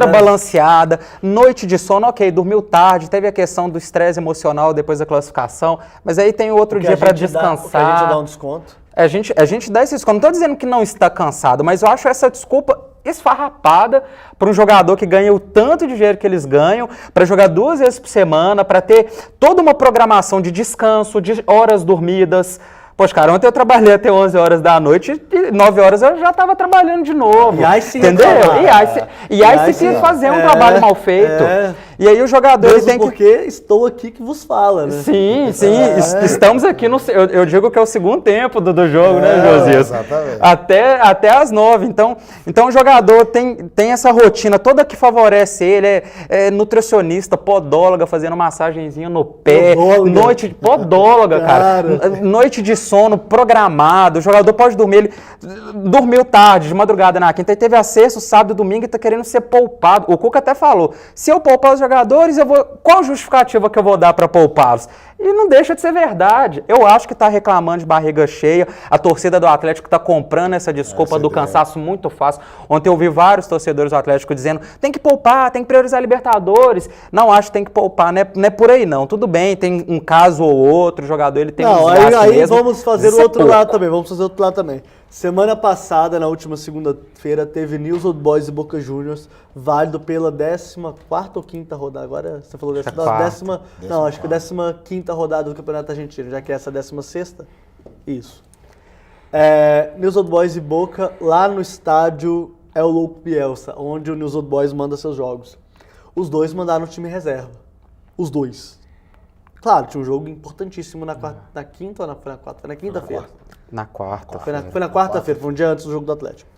balanceada, noite de sono, ok, dormiu tarde, teve a questão do estresse emocional depois da classificação, mas aí tem outro dia para descansar. A gente dá um desconto. A gente dá esse desconto. Não estou dizendo que não está cansado, mas eu acho essa desculpa esfarrapada para um jogador que ganha o tanto de dinheiro que eles ganham, para jogar 2 vezes por semana, para ter toda uma programação de descanso, de horas dormidas. Poxa, cara, ontem eu trabalhei até 11 horas da noite e 9 horas eu já estava trabalhando de novo. E aí sim, entendeu? E aí se fazer um trabalho mal feito. E aí o jogador tem que... porque estou aqui que vos fala, né? Sim, estamos aqui eu digo que é o segundo tempo do jogo, né, Josias? Exatamente. Até às 9. Então o jogador tem essa rotina toda que favorece ele, é nutricionista, podóloga, fazendo massagenzinha no pé, podóloga, cara. Noite de sono programado, o jogador pode dormir, ele dormiu tarde, de madrugada na quinta, aí teve a sexta, sábado, domingo e tá querendo ser poupado. O Cuca até falou, se eu poupar os jogadores, qual justificativa que eu vou dar para poupá-los? E não deixa de ser verdade. Eu acho que está reclamando de barriga cheia. A torcida do Atlético está comprando essa desculpa do cansaço muito fácil. Ontem eu vi vários torcedores do Atlético dizendo tem que poupar, tem que priorizar a Libertadores. Não acho que tem que poupar, não é por aí não. Tudo bem, tem um caso ou outro, o jogador ele tem um desgaste aí mesmo. Vamos fazer o outro lado também, Semana passada, na última segunda-feira, teve News Old Boys e Boca Juniors, válido pela 14ª ou 5ª rodada. Agora você falou acho que 15ª rodada do Campeonato Argentino, já que é essa 16ª. Isso. News Old Boys e Boca, lá no estádio El Louco Bielsa, onde o News Old Boys manda seus jogos. Os dois mandaram o time reserva. Os dois. Claro, tinha um jogo importantíssimo na quinta ou na quarta? Foi na quinta-feira. Na quarta. Foi na quarta-feira, foi um dia antes do jogo do Atlético.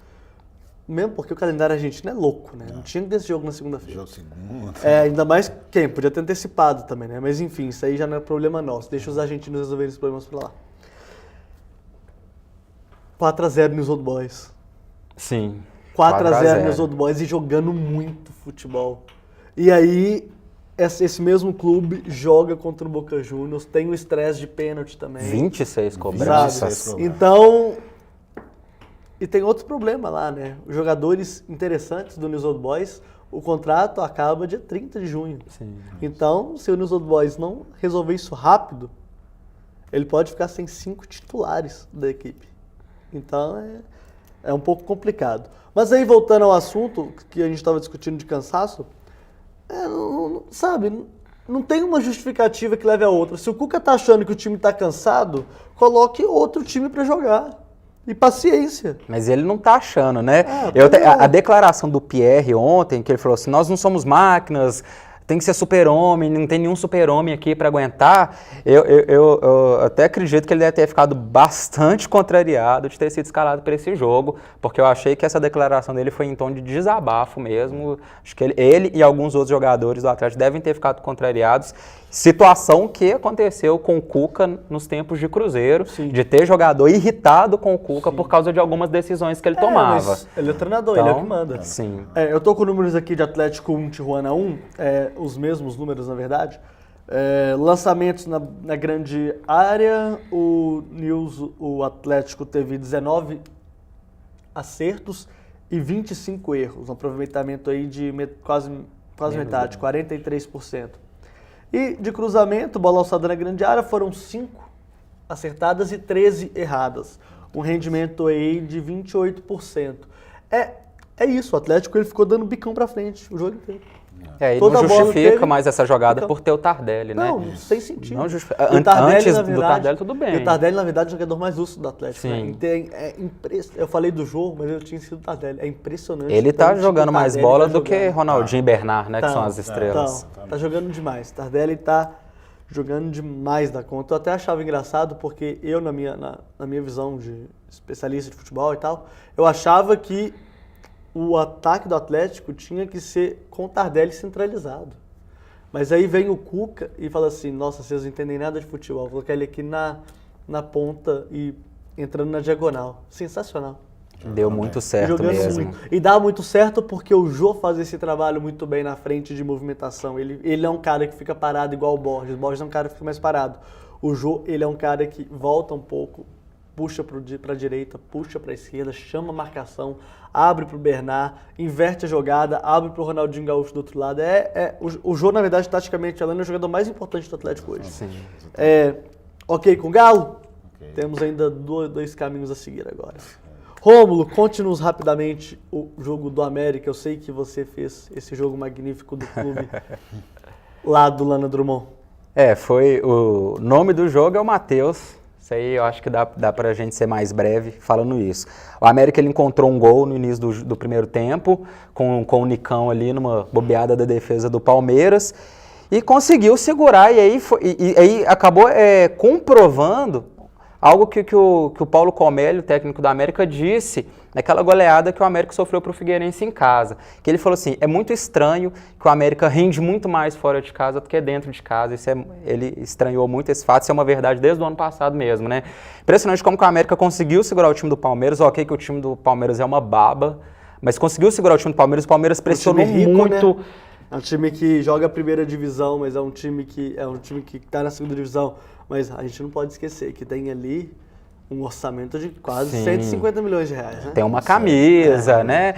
Mesmo porque o calendário argentino é louco, né? Não tinha que ter esse jogo na segunda-feira. Jogo segunda. Ainda mais quem? Podia ter antecipado também, né? Mas enfim, isso aí já não é problema nosso. Deixa os argentinos resolverem esses problemas pra lá. 4-0 News Old Boys. Sim. 4-0 News Old Boys e jogando muito futebol. E aí, esse mesmo clube joga contra o Boca Juniors, tem o estresse de pênalti também. 26 cobranças. Então, e tem outro problema lá, né? Os jogadores interessantes do News Old Boys, o contrato acaba dia 30 de junho. Sim. Então, se o News Old Boys não resolver isso rápido, ele pode ficar sem 5 titulares da equipe. Então, é um pouco complicado. Mas aí, voltando ao assunto que a gente estava discutindo de cansaço, não tem uma justificativa que leve a outra. Se o Cuca tá achando que o time tá cansado, coloque outro time para jogar. e paciência. Mas ele não tá achando, né? Não. A declaração do Pierre ontem, que ele falou assim, nós não somos máquinas, tem que ser super-homem, não tem nenhum super-homem aqui para aguentar. Eu até acredito que ele deve ter ficado bastante contrariado de ter sido escalado para esse jogo, porque eu achei que essa declaração dele foi em tom de desabafo mesmo. Acho que ele e alguns outros jogadores do Atlético devem ter ficado contrariados. Situação que aconteceu com o Cuca nos tempos de Cruzeiro, de ter jogador irritado com o Cuca por causa de algumas decisões que ele tomava. Mas ele é o treinador, ele é o que manda. Sim. Eu tô com números aqui de Atlético 1, Tijuana 1, os mesmos números, na verdade. Lançamentos na grande área, o Atlético teve 19 acertos e 25 erros, um aproveitamento aí de quase metade, 43%. E de cruzamento, bola alçada na grande área, foram 5 acertadas e 13 erradas. Um rendimento aí de 28%. É isso, o Atlético ele ficou dando bicão pra frente o jogo inteiro. E não justifica mais essa jogada por ter o Tardelli, né? Não sem sentido. Não justifica. Tardelli, Antes verdade, do Tardelli, tudo bem. E o Tardelli, na verdade, é o jogador mais lúcido do Atlético. Sim. Né? Eu falei do jogo, mas eu tinha sido o Tardelli. É impressionante. Ele tá jogando mais bola do que Ronaldinho e Bernard, né? Que são as estrelas. Tá jogando demais. Tardelli tá jogando demais da conta. Eu até achava engraçado, porque eu, na minha visão de especialista de futebol e tal, eu achava que o ataque do Atlético tinha que ser com o Tardelli centralizado. Mas aí vem o Cuca e fala assim, nossa, vocês não entendem nada de futebol, vou colocar ele aqui na ponta e entrando na diagonal. Sensacional. Deu muito certo Jogando mesmo. muito. E dá muito certo porque o Jô faz esse trabalho muito bem na frente de movimentação. Ele é um cara que fica parado igual o Borges. O Borges é um cara que fica mais parado. O Jô, ele é um cara que volta um pouco, puxa para a direita, puxa para a esquerda, chama a marcação, abre para o Bernard, inverte a jogada, abre para o Ronaldinho Gaúcho do outro lado. O Jô, na verdade, taticamente falando, é o jogador mais importante do Atlético hoje. Sim. Ok com o Galo? Okay. Temos ainda dois caminhos a seguir agora. Rômulo, conte-nos rapidamente o jogo do América. Eu sei que você fez esse jogo magnífico do clube lá do Lana Drummond. Foi o nome do jogo é o Matheus. Isso aí eu acho que dá pra gente ser mais breve falando isso. O América ele encontrou um gol no início do primeiro tempo, com o Nicão ali numa bobeada da defesa do Palmeiras, e conseguiu segurar, e aí acabou comprovando algo que o Paulo Comelli, técnico da América, disse naquela goleada que o América sofreu para o Figueirense em casa. Que ele falou assim, é muito estranho que o América rende muito mais fora de casa do que dentro de casa. Ele estranhou muito esse fato, isso é uma verdade desde o ano passado mesmo, né? Impressionante como que o América conseguiu segurar o time do Palmeiras. Ok que o time do Palmeiras é uma baba, mas conseguiu segurar o time do Palmeiras. O Palmeiras pressionou muito. Né? É um time que joga a primeira divisão, mas é um time que está na segunda divisão. Mas a gente não pode esquecer que tem ali um orçamento de quase 150 milhões de reais. Né? Tem uma camisa, né?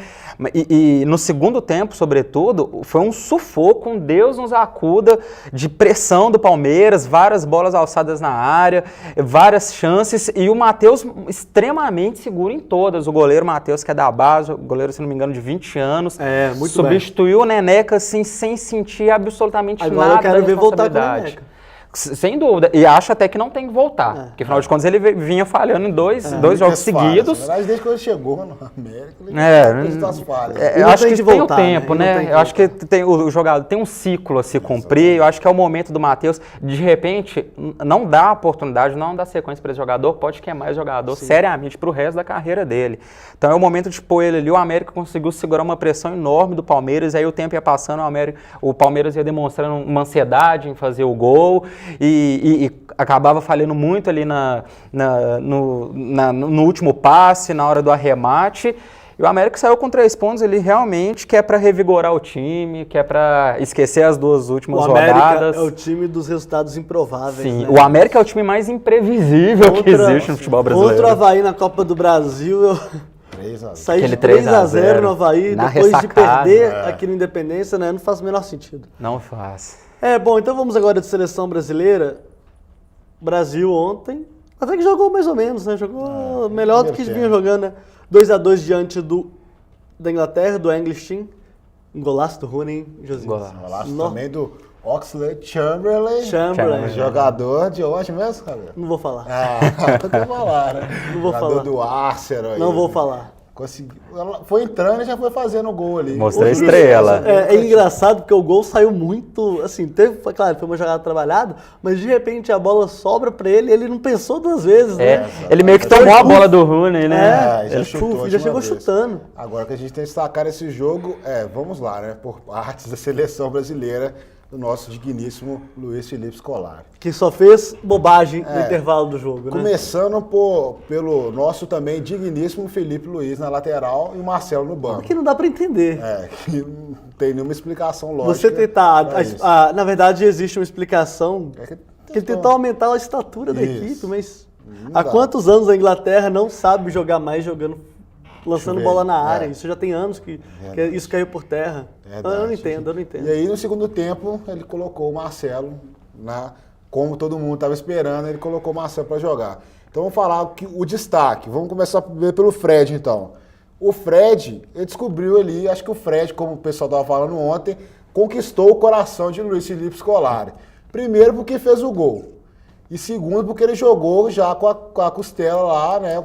E no segundo tempo, sobretudo, foi um sufoco, um Deus nos acuda, de pressão do Palmeiras, várias bolas alçadas na área, várias chances, e o Matheus extremamente seguro em todas. O goleiro Matheus, que é da base, o goleiro, se não me engano, de 20 anos, muito substituiu o Neneca assim, sem sentir absolutamente agora nada. Eu quero ver voltar com o Neneca. Sem dúvida. E acho até que não tem que voltar. Porque, afinal de contas, ele vinha falhando em dois jogos seguidos. Na verdade, desde quando ele chegou no América, ele fez as falhas. Eu acho que tem o tempo, né? Eu acho que o jogador tem um ciclo a se cumprir. Eu acho que é o momento do Matheus. De repente, não dá oportunidade, não dá sequência para esse jogador, pode queimar esse jogador seriamente para o resto da carreira dele. Então é o momento de pôr ele ali. O América conseguiu segurar uma pressão enorme do Palmeiras. Aí o tempo ia passando, o Palmeiras ia demonstrando uma ansiedade em fazer o gol. E acabava falhando muito ali no último passe, na hora do arremate. E o América saiu com 3 pontos ali realmente, que é para revigorar o time, que é para esquecer as 2 últimas rodadas. O América é o time dos resultados improváveis. Sim, né? O América é o time mais imprevisível que existe no futebol brasileiro. Contra o Avaí na Copa do Brasil, eu saí de 3-0 no Avaí, depois de perder aqui no Independência, né? Não faz o menor sentido. Não faz. Bom, então vamos agora de seleção brasileira. Brasil ontem, até que jogou mais ou menos, né? Jogou melhor do que vinha jogando, né? 2-2 diante da Inglaterra, do English Team. Um golaço do Rooney, José. Golaço também do Oxlade-Chamberlain, Chamberlain. jogador de onde mesmo, cara? Não vou falar. Tem que falar, né? Não vou jogador falar. do Arsenal. Aí, Não vou falar. Conseguiu, ela foi entrando e já foi fazendo o gol ali. Mostrou a Hoje, estrela. É engraçado porque o gol saiu muito, assim, claro, foi uma jogada trabalhada, mas de repente a bola sobra pra ele e ele não pensou duas vezes, né? Ele meio que tomou a bola do Rooney, né? já ele chutou já de chegou uma vez. chutando. Agora que a gente tem que destacar esse jogo, vamos lá, né? Por partes da seleção brasileira, do nosso digníssimo Luiz Felipe Scolari. Que só fez bobagem no intervalo do jogo, né? Começando pelo nosso também digníssimo Felipe Luiz na lateral e o Marcelo no banco. Que não dá pra entender. Que não tem nenhuma explicação lógica. Você tentar. pra isso. Na verdade, existe uma explicação que ele tentou aumentar a estatura da Isso. equipe, mas Não há dá. quantos anos a Inglaterra não sabe jogar mais lançando Chuveiro, bola na área? é. Isso já tem anos que isso caiu por terra. Verdade. Eu não entendo. E aí, no segundo tempo, ele colocou o Marcelo, como todo mundo estava esperando, ele colocou o Marcelo para jogar. Então, vamos falar o destaque. Vamos começar pelo Fred, então. O Fred, ele descobriu ali, acho que o Fred, como o pessoal estava falando ontem, conquistou o coração de Luiz Felipe Scolari. Primeiro, porque fez o gol. E segundo, porque ele jogou já com a costela lá, né?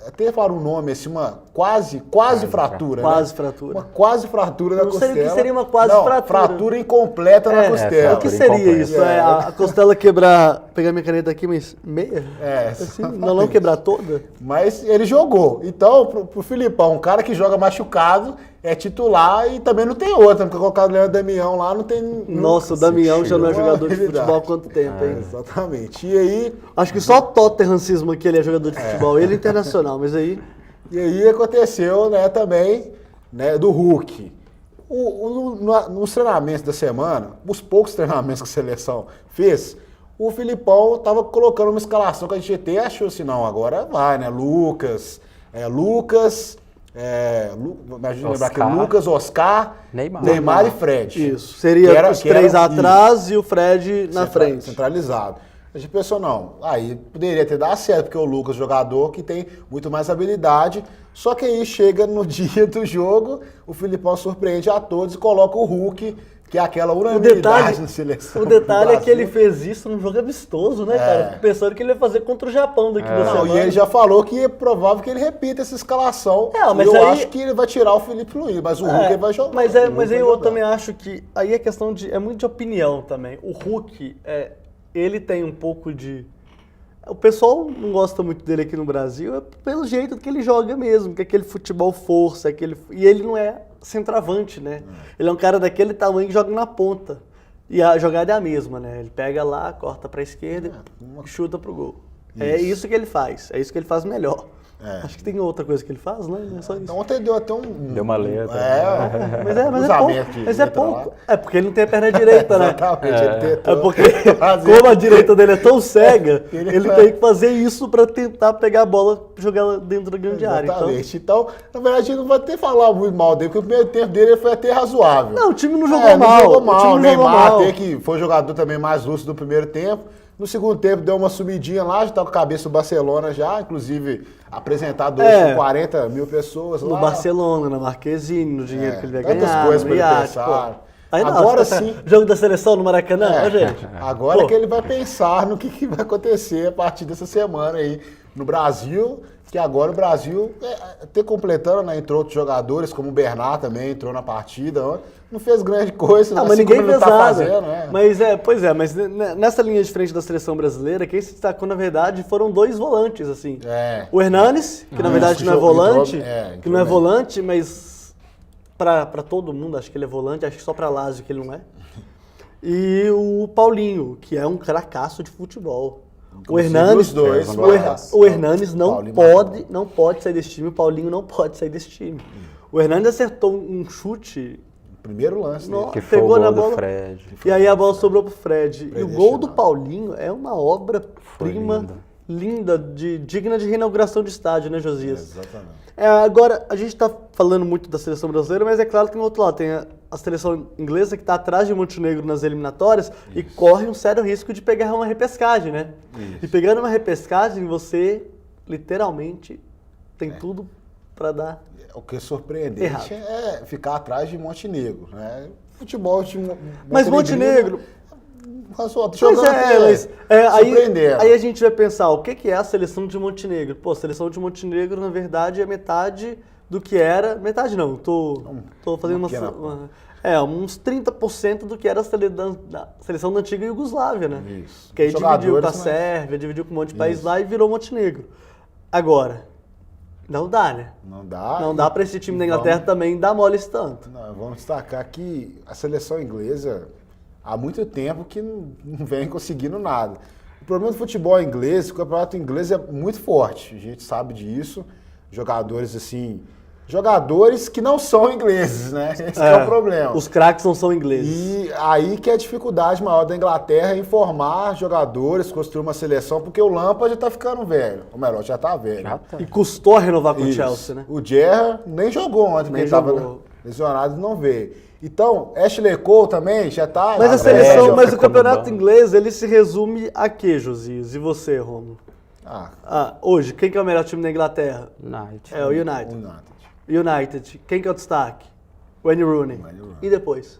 Até falaram um nome, assim, uma quase fratura. Quase né? fratura. Uma quase fratura da Não sei costela. o que seria uma quase Não, fratura. fratura incompleta na costela. O que fratura seria incompleta. isso? A costela quebrar, pegar minha caneta aqui, mas meia? Assim, não quebrar toda? Mas ele jogou. Então, pro Filipão, um cara que joga machucado, é titular e também não tem outra, porque colocar o Leandro Damião lá não tem... Nossa, o Damião já não é jogador de realidade. futebol há quanto tempo, hein? Exatamente. E aí... Acho que só o Tottenham cisma que ele é jogador de futebol, ele é internacional, mas aí... E aí aconteceu, né, também, né, do Hulk. Nos treinamentos da semana, os poucos treinamentos que a seleção fez, o Filipão estava colocando uma escalação que a gente até achou assim, não, agora vai, né, Lucas, imagina lembrar aqui, Lucas, Oscar, Neymar e Fred. Isso, seria os três atrás e o Fred na frente. Centralizado. A gente pensou, não, aí poderia ter dado certo, porque o Lucas, jogador que tem muito mais habilidade, só que aí chega no dia do jogo, o Filipão surpreende a todos e coloca o Hulk, que é aquela unanimidade na seleção. O detalhe é que ele fez isso num jogo amistoso, né, cara? Pensando que ele ia fazer contra o Japão daqui da semana. E ele já falou que é provável que ele repita essa escalação. Mas eu aí... acho que ele vai tirar o Felipe Luiz, mas o Hulk ele vai jogar. Mas aí eu também acho que aí é questão de... É muito de opinião também. O Hulk, ele tem um pouco de... O pessoal não gosta muito dele aqui no Brasil, pelo jeito que ele joga mesmo, que é aquele futebol força, e ele não é centroavante, né? Ele é um cara daquele tamanho que joga na ponta. E a jogada é a mesma, né? Ele pega lá, corta pra esquerda e chuta pro gol. É isso que ele faz, é isso que ele faz melhor. Acho que tem outra coisa que ele faz, né? Não é só isso. Então ontem deu até Deu uma letra. Mas é pouco. É porque ele não tem a perna direita, né? Exatamente. Ele tentou porque como a direita dele é tão cega, ele tem que fazer isso pra tentar pegar a bola e jogar ela dentro da grande área. Exatamente. Então, na verdade, a gente não vai ter que falar muito mal dele, porque o primeiro tempo dele foi até razoável. Não, o time não jogou mal. Não jogou mal. O time não jogou Neymar mal. até que foi jogador também mais lúcido no primeiro tempo. No segundo tempo deu uma subidinha lá, já tá com a cabeça do Barcelona já, inclusive apresentado hoje com 40 mil pessoas lá. No Barcelona, na Marquezine, no dinheiro que ele vai tantas ganhar. coisas no pra ele iate, pensar. Aí não, Agora sim. Jogo da seleção no Maracanã, gente. Agora que ele vai pensar no que vai acontecer a partir dessa semana aí no Brasil, que agora o Brasil, até completando, né, entrou outros jogadores, como o Bernard também entrou na partida, não fez grande coisa, mas ninguém fez nada. Fazendo, Mas nessa linha de frente da seleção brasileira, quem se destacou, na verdade, foram dois volantes, assim. O Hernanes, que na verdade não é volante, que não é volante, mas pra todo mundo, acho que ele é volante, acho que só pra Lazio que ele não é. E o Paulinho, que é um cracaço de futebol. O Hernanes não pode sair desse time, o Paulinho não pode sair desse time. O Hernanes acertou um chute... Primeiro lance dele. Que foi pegou o gol na do bola, Fred. e aí a bola sobrou pro Fred. E o gol do Paulinho é uma obra-prima linda, digna de reinauguração de estádio, né, Josias? Exatamente. Agora, a gente está falando muito da seleção brasileira, mas é claro que tem outro lado. Tem a seleção inglesa que está atrás de Montenegro nas eliminatórias e corre um sério risco de pegar uma repescagem, né? E pegando uma repescagem, você literalmente tem tudo para dar... O que é surpreendente é ficar atrás de Montenegro, né? futebol de Mas Montenegro... jogando aí a gente vai pensar, o que é a seleção de Montenegro? Pô, a seleção de Montenegro, na verdade, é metade do que era... Metade não, tô fazendo uns 30% do que era a seleção da antiga Iugoslávia, né? Isso. Que aí dividiu com a Sérvia, dividiu com um monte de país lá e virou Montenegro. Agora, não dá, né? Não dá pra esse time da Inglaterra também dar mole esse tanto. Não, vamos destacar que a seleção inglesa, há muito tempo que não vem conseguindo nada. O problema do futebol inglês, o campeonato inglês é muito forte, a gente sabe disso. Jogadores assim... Jogadores que não são ingleses, né? Esse é o problema. Os craques não são ingleses. E aí que é a dificuldade maior da Inglaterra em formar jogadores, construir uma seleção, porque o Lampard já tá ficando velho. Ou melhor, já tá velho. E custou renovar com o Chelsea, né? O Gerrard nem jogou ontem, porque ele tava lesionado e não veio. Então, Ashley Cole também já tá... Mas a seleção, mas o campeonato inglês, ele se resume a quê, Josias? E você, Romulo? Hoje, quem que é o melhor time da Inglaterra? United. É o United. Quem que é o destaque? Wayne Rooney. E depois?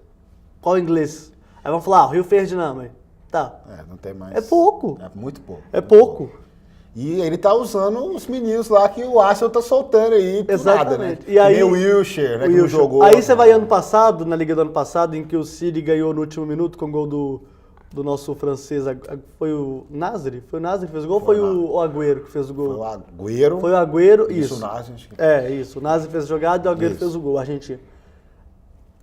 Qual inglês? Aí vamos falar, Rio Ferdinand, mas... Tá. Não tem mais... É pouco. É muito pouco. É pouco. E ele tá usando os meninos lá que o Arsenal tá soltando aí por Exatamente. nada, né? E aí, o Wilshere, né, que não jogou. Aí você vai ano passado, na Liga do ano passado, em que o City ganhou no último minuto com o gol do nosso francês, foi o Nasri? Foi o Nasri que fez o gol ou foi o Agüero que fez o gol? Foi o Agüero, isso. O Nasri. Isso. O Nasri fez a jogada e o Agüero fez o gol, argentino.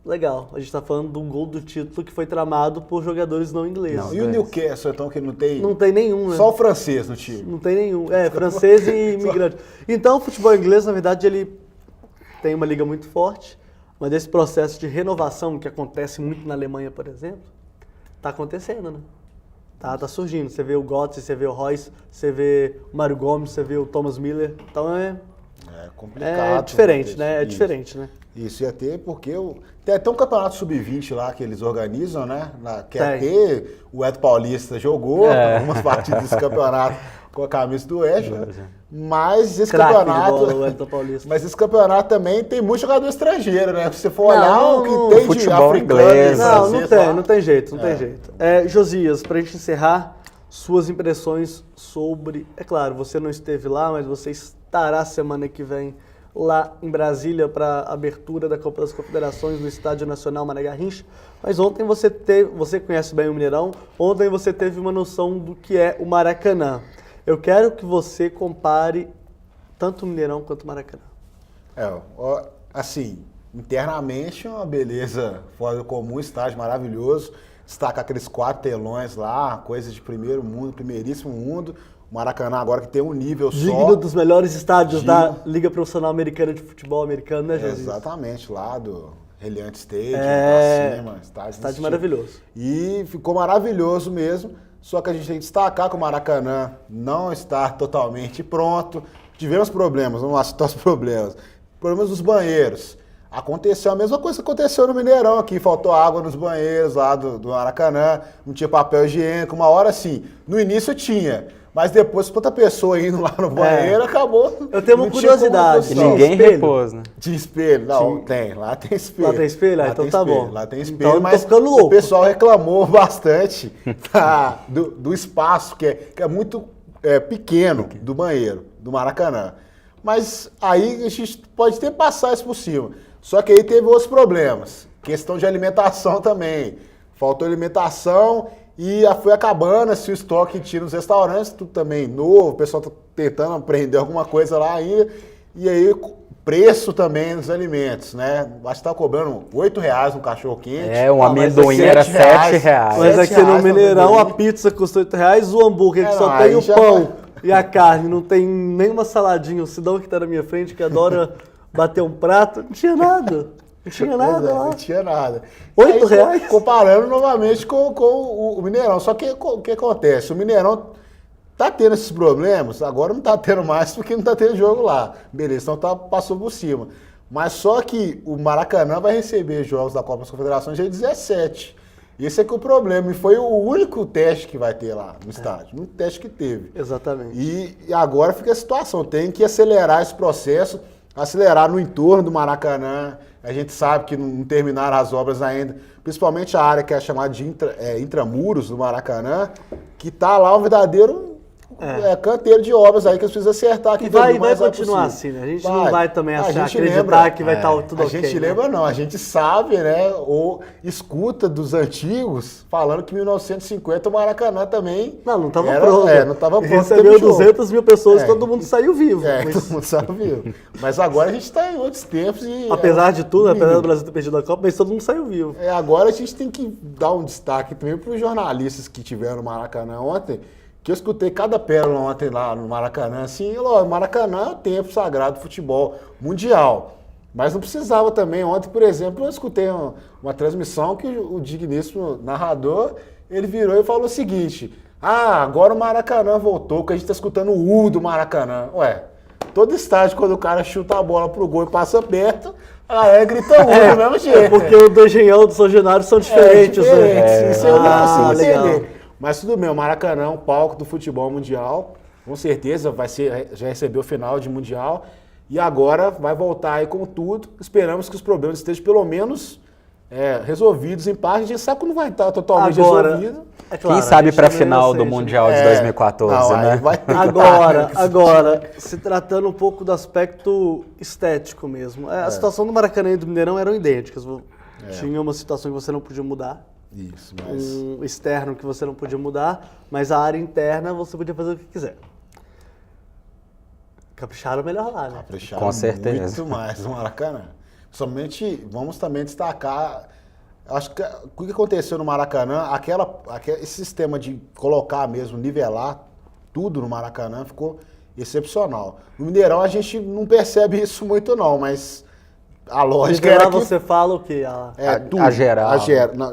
Legal, a gente tá falando do gol do título que foi tramado por jogadores não ingleses. E o Newcastle, então, que não tem... Não tem nenhum, né? Só o francês no time. Não tem nenhum. Francês e imigrante. Então, o futebol inglês, na verdade, ele tem uma liga muito forte, mas esse processo de renovação que acontece muito na Alemanha, por exemplo, tá acontecendo, né? Tá surgindo. Você vê o Götze, você vê o Royce, você vê o Mário Gomes, você vê o Thomas Müller. Então é complicado. É diferente, né? É diferente, né? Isso ia ter, porque tem até um campeonato sub-20 lá que eles organizam, né? Quer ter, o Ed Paulista jogou algumas partidas desse campeonato com a camisa do Wesley. Mas esse campeonato. Mas esse campeonato também tem muito jogador estrangeiro, né? Se você for olhar o que tem de africano. Não tem jeito. Josias, pra gente encerrar, suas impressões sobre. É claro, você não esteve lá, mas você estará semana que vem lá em Brasília para a abertura da Copa das Confederações no Estádio Nacional Mané Garrincha. Mas ontem você conhece bem o Mineirão, ontem você teve uma noção do que é o Maracanã. Eu quero que você compare tanto o Mineirão quanto o Maracanã. Assim, internamente é uma beleza fora do comum, estádio maravilhoso, destaca aqueles 4 telões lá, coisa de primeiro mundo, primeiríssimo mundo. O Maracanã agora que tem um nível digno dos melhores estádios da Liga Profissional Americana de Futebol Americano, né, Jesus? Exatamente, lá do Reliant Stadium, estádio maravilhoso. E ficou maravilhoso mesmo, só que a gente tem que destacar que o Maracanã não está totalmente pronto. Tivemos problemas, vamos lá citar os problemas. Problemas dos banheiros. Aconteceu a mesma coisa que aconteceu no Mineirão aqui, faltou água nos banheiros lá do Maracanã, não tinha papel higiênico, uma hora sim. No início tinha, mas depois tanta pessoa indo lá no banheiro, acabou. Eu tenho uma curiosidade. E ninguém repôs, né? Tinha espelho? Não, tem, lá tem espelho. Lá tem espelho? Então tá bom. Lá tem espelho, então, mas ficando louco. O pessoal reclamou bastante do espaço, que é muito pequeno do banheiro, do Maracanã. Mas aí a gente pode até passar isso por cima. Só que aí teve outros problemas. Questão de alimentação também. Faltou alimentação e foi acabando assim, o estoque que tinha nos restaurantes, tudo também novo, o pessoal tá tentando aprender alguma coisa lá ainda. E aí, preço também dos alimentos, né? Acho que tá cobrando R$8 um cachorro quente. Um amendoim era R$7. Mas aqui no Mineirão a pizza custa R$8, o hambúrguer que só tem o pão e a carne, não tem nenhuma saladinha. O Sidão que tá na minha frente, que adora bater um prato, não tinha nada. Não tinha nada lá. Não tinha nada. R$8? Comparando novamente com o Mineirão. Só que o que acontece? O Mineirão tá tendo esses problemas, agora não tá tendo mais porque não tá tendo jogo lá. Beleza, então passou por cima. Mas só que o Maracanã vai receber jogos da Copa das Confederações dia 17. Esse é que é o problema. E foi o único teste que vai ter lá no estádio. O único teste que teve. Exatamente. E agora fica a situação. Tem que acelerar esse processo, acelerar no entorno do Maracanã, A gente sabe que não terminaram as obras ainda, principalmente a área que é chamada de intramuros do Maracanã, que tá lá um verdadeiro canteiro de obras aí que eles precisam acertar aqui. E vai continuar assim, né? A gente não vai também acreditar que vai estar tudo ok. A gente lembra não, a gente sabe, né, ou escuta dos antigos falando que em 1950 o Maracanã também... Não estava pronto. Não estava pronto. Recebeu 200 mil pessoas e todo mundo saiu vivo. Todo mundo saiu vivo. Mas agora a gente está em outros tempos e... Apesar de tudo, apesar do Brasil ter perdido a Copa, mas todo mundo saiu vivo. Agora a gente tem que dar um destaque também para os jornalistas que tiveram no Maracanã ontem, que eu escutei cada pérola ontem lá no Maracanã, assim, o Maracanã é o templo sagrado do futebol mundial. Mas não precisava também. Ontem, por exemplo, eu escutei uma transmissão que o digníssimo narrador, ele virou e falou o seguinte, agora o Maracanã voltou, que a gente está escutando o do Maracanã. Ué, todo estádio, quando o cara chuta a bola pro gol e passa perto, grita do mesmo jeito. Porque o do Engenhão do São Januário são diferentes. Isso eu não consigo entender. Mas tudo bem, o Maracanã é um palco do futebol mundial, com certeza já recebeu final de mundial e agora vai voltar aí com tudo. Esperamos que os problemas estejam pelo menos resolvidos em parte. A gente sabe que não vai estar totalmente resolvido. É claro, quem sabe para a final do Mundial de 2014, né? Agora, se tratando um pouco do aspecto estético mesmo, a situação do Maracanã e do Mineirão eram idênticas. Tinha uma situação que você não podia mudar. Isso, um externo que você não podia mudar, mas a área interna você podia fazer o que quiser. Capricharam melhor lá, né? Capricharam com certeza. Muito mais no Maracanã. Somente, vamos também destacar, acho que o que aconteceu no Maracanã, esse sistema de colocar mesmo, nivelar tudo no Maracanã ficou excepcional. No Mineirão a gente não percebe isso muito não, mas... A lógica era que... você fala o quê? Tudo. A geral.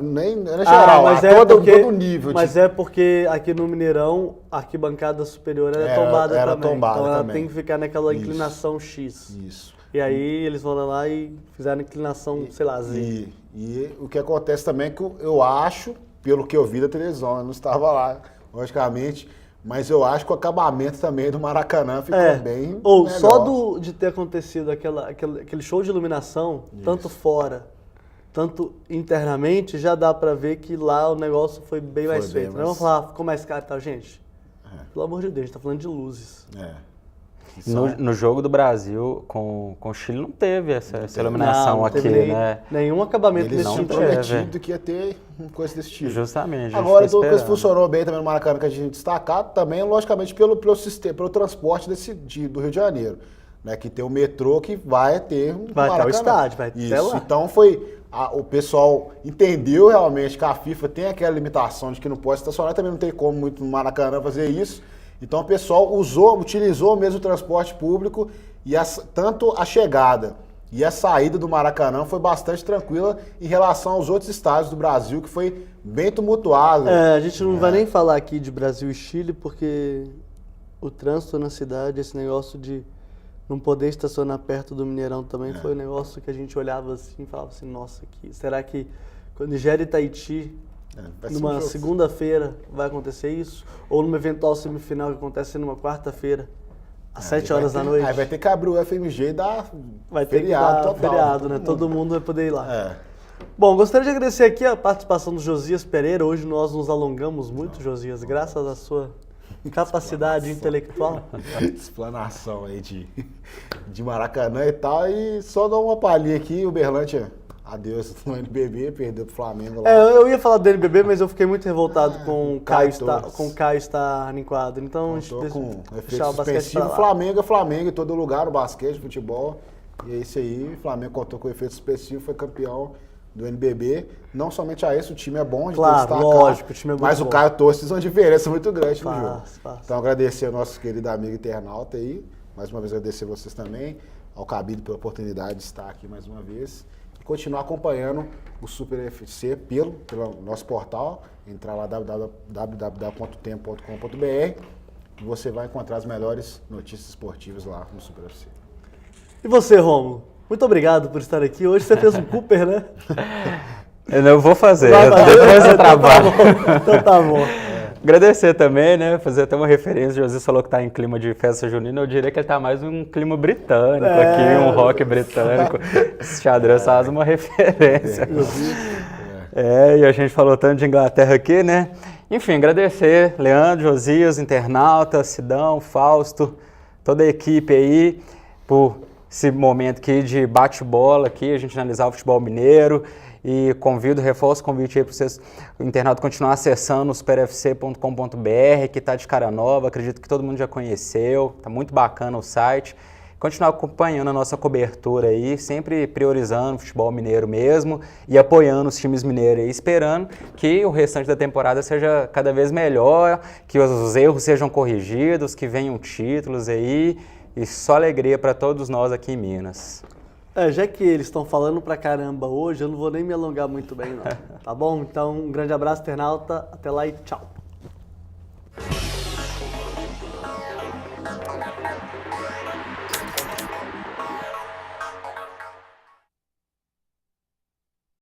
Nem era geral, mas todo nível. Mas é porque aqui no Mineirão, a arquibancada superior era tombada também. Então ela tem que ficar naquela inclinação X. Isso. E aí eles vão lá e fizeram inclinação, sei lá, Z. E o que acontece também é que eu acho, pelo que eu vi da televisão, eu não estava lá, logicamente... Mas eu acho que o acabamento também do Maracanã ficou bem Ou melhor. só de ter acontecido aquele show de iluminação, tanto fora, tanto internamente, já dá pra ver que lá o negócio foi bem mais feito. Não vamos falar, ficou mais caro e tal, gente. Pelo amor de Deus, a gente tá falando de luzes. No jogo do Brasil com o Chile não teve essa iluminação não aqui, né? Nenhum acabamento desse tipo. Eles tinham prometido que ia ter uma coisa desse tipo. Justamente. Agora, outra coisa que funcionou bem também no Maracanã, que a gente destacar, também, logicamente, pelo transporte do Rio de Janeiro. Né? Que tem o metrô que vai ter um Vai ter o estádio, vai ter lá. Então o pessoal entendeu realmente que a FIFA tem aquela limitação de que não pode estacionar, também não tem como muito no Maracanã fazer isso. Então o pessoal utilizou mesmo o transporte público e tanto a chegada e a saída do Maracanã foi bastante tranquila em relação aos outros estádios do Brasil, que foi bem tumultuado. A gente não vai nem falar aqui de Brasil e Chile, porque o trânsito na cidade, esse negócio de não poder estacionar perto do Mineirão também foi um negócio que a gente olhava assim e falava assim, nossa, será que quando Nigéria e Tahiti... numa segunda-feira vai acontecer isso? Ou numa eventual semifinal que acontece numa quarta-feira, às 7 horas da noite? Aí vai ter que abrir o FMG e dar feriado, né? Todo mundo vai poder ir lá. Bom, gostaria de agradecer aqui a participação do Josias Pereira. Hoje nós nos alongamos muito, Josias, graças à sua capacidade intelectual. Explanação aí de Maracanã e tal. E só dar uma palhinha aqui, Uberlândia. Adeus no NBB, perdeu pro Flamengo lá. Eu ia falar do NBB, mas eu fiquei muito revoltado com o Caio estar em quadro. Então, com efeito suspensivo. Flamengo é Flamengo em todo lugar, no basquete, futebol. E é isso aí, o Flamengo contou com efeito suspensivo, foi campeão do NBB. Não somente a esse, o time é bom, de destacar, lógico, o time é muito mas bom. O Caio Torres fez uma diferença muito grande no jogo. Faz. Então, agradecer ao nosso querido amigo internauta aí. Mais uma vez, agradecer vocês também, ao Cabido pela oportunidade de estar aqui mais uma vez. Continuar acompanhando o Super FC pelo nosso portal, entrar lá www.tempo.com.br e você vai encontrar as melhores notícias esportivas lá no Super FC. E você, Rômulo? Muito obrigado por estar aqui. Hoje você fez um Cooper, né? Eu vou fazer, depois eu trabalho. Então tá bom. Agradecer também, né? Fazer até uma referência. O José falou que tá em clima de festa junina. Eu diria que ele tá mais um clima britânico aqui, um rock britânico. Esse xadrez faz uma referência. E a gente falou tanto de Inglaterra aqui, né? Enfim, agradecer Leandro, Josias, internauta, Sidão, Fausto, toda a equipe aí por esse momento aqui de bate-bola aqui, a gente analisar o futebol mineiro. E reforço o convite aí para vocês, o internauta, continuar acessando o superfc.com.br, que está de cara nova, acredito que todo mundo já conheceu, está muito bacana o site. Continuar acompanhando a nossa cobertura aí, sempre priorizando o futebol mineiro mesmo e apoiando os times mineiros aí, esperando que o restante da temporada seja cada vez melhor, que os erros sejam corrigidos, que venham títulos aí e só alegria para todos nós aqui em Minas. Já que eles estão falando pra caramba hoje, eu não vou nem me alongar muito bem, não. Tá bom? Então, um grande abraço, internauta. Até lá e tchau.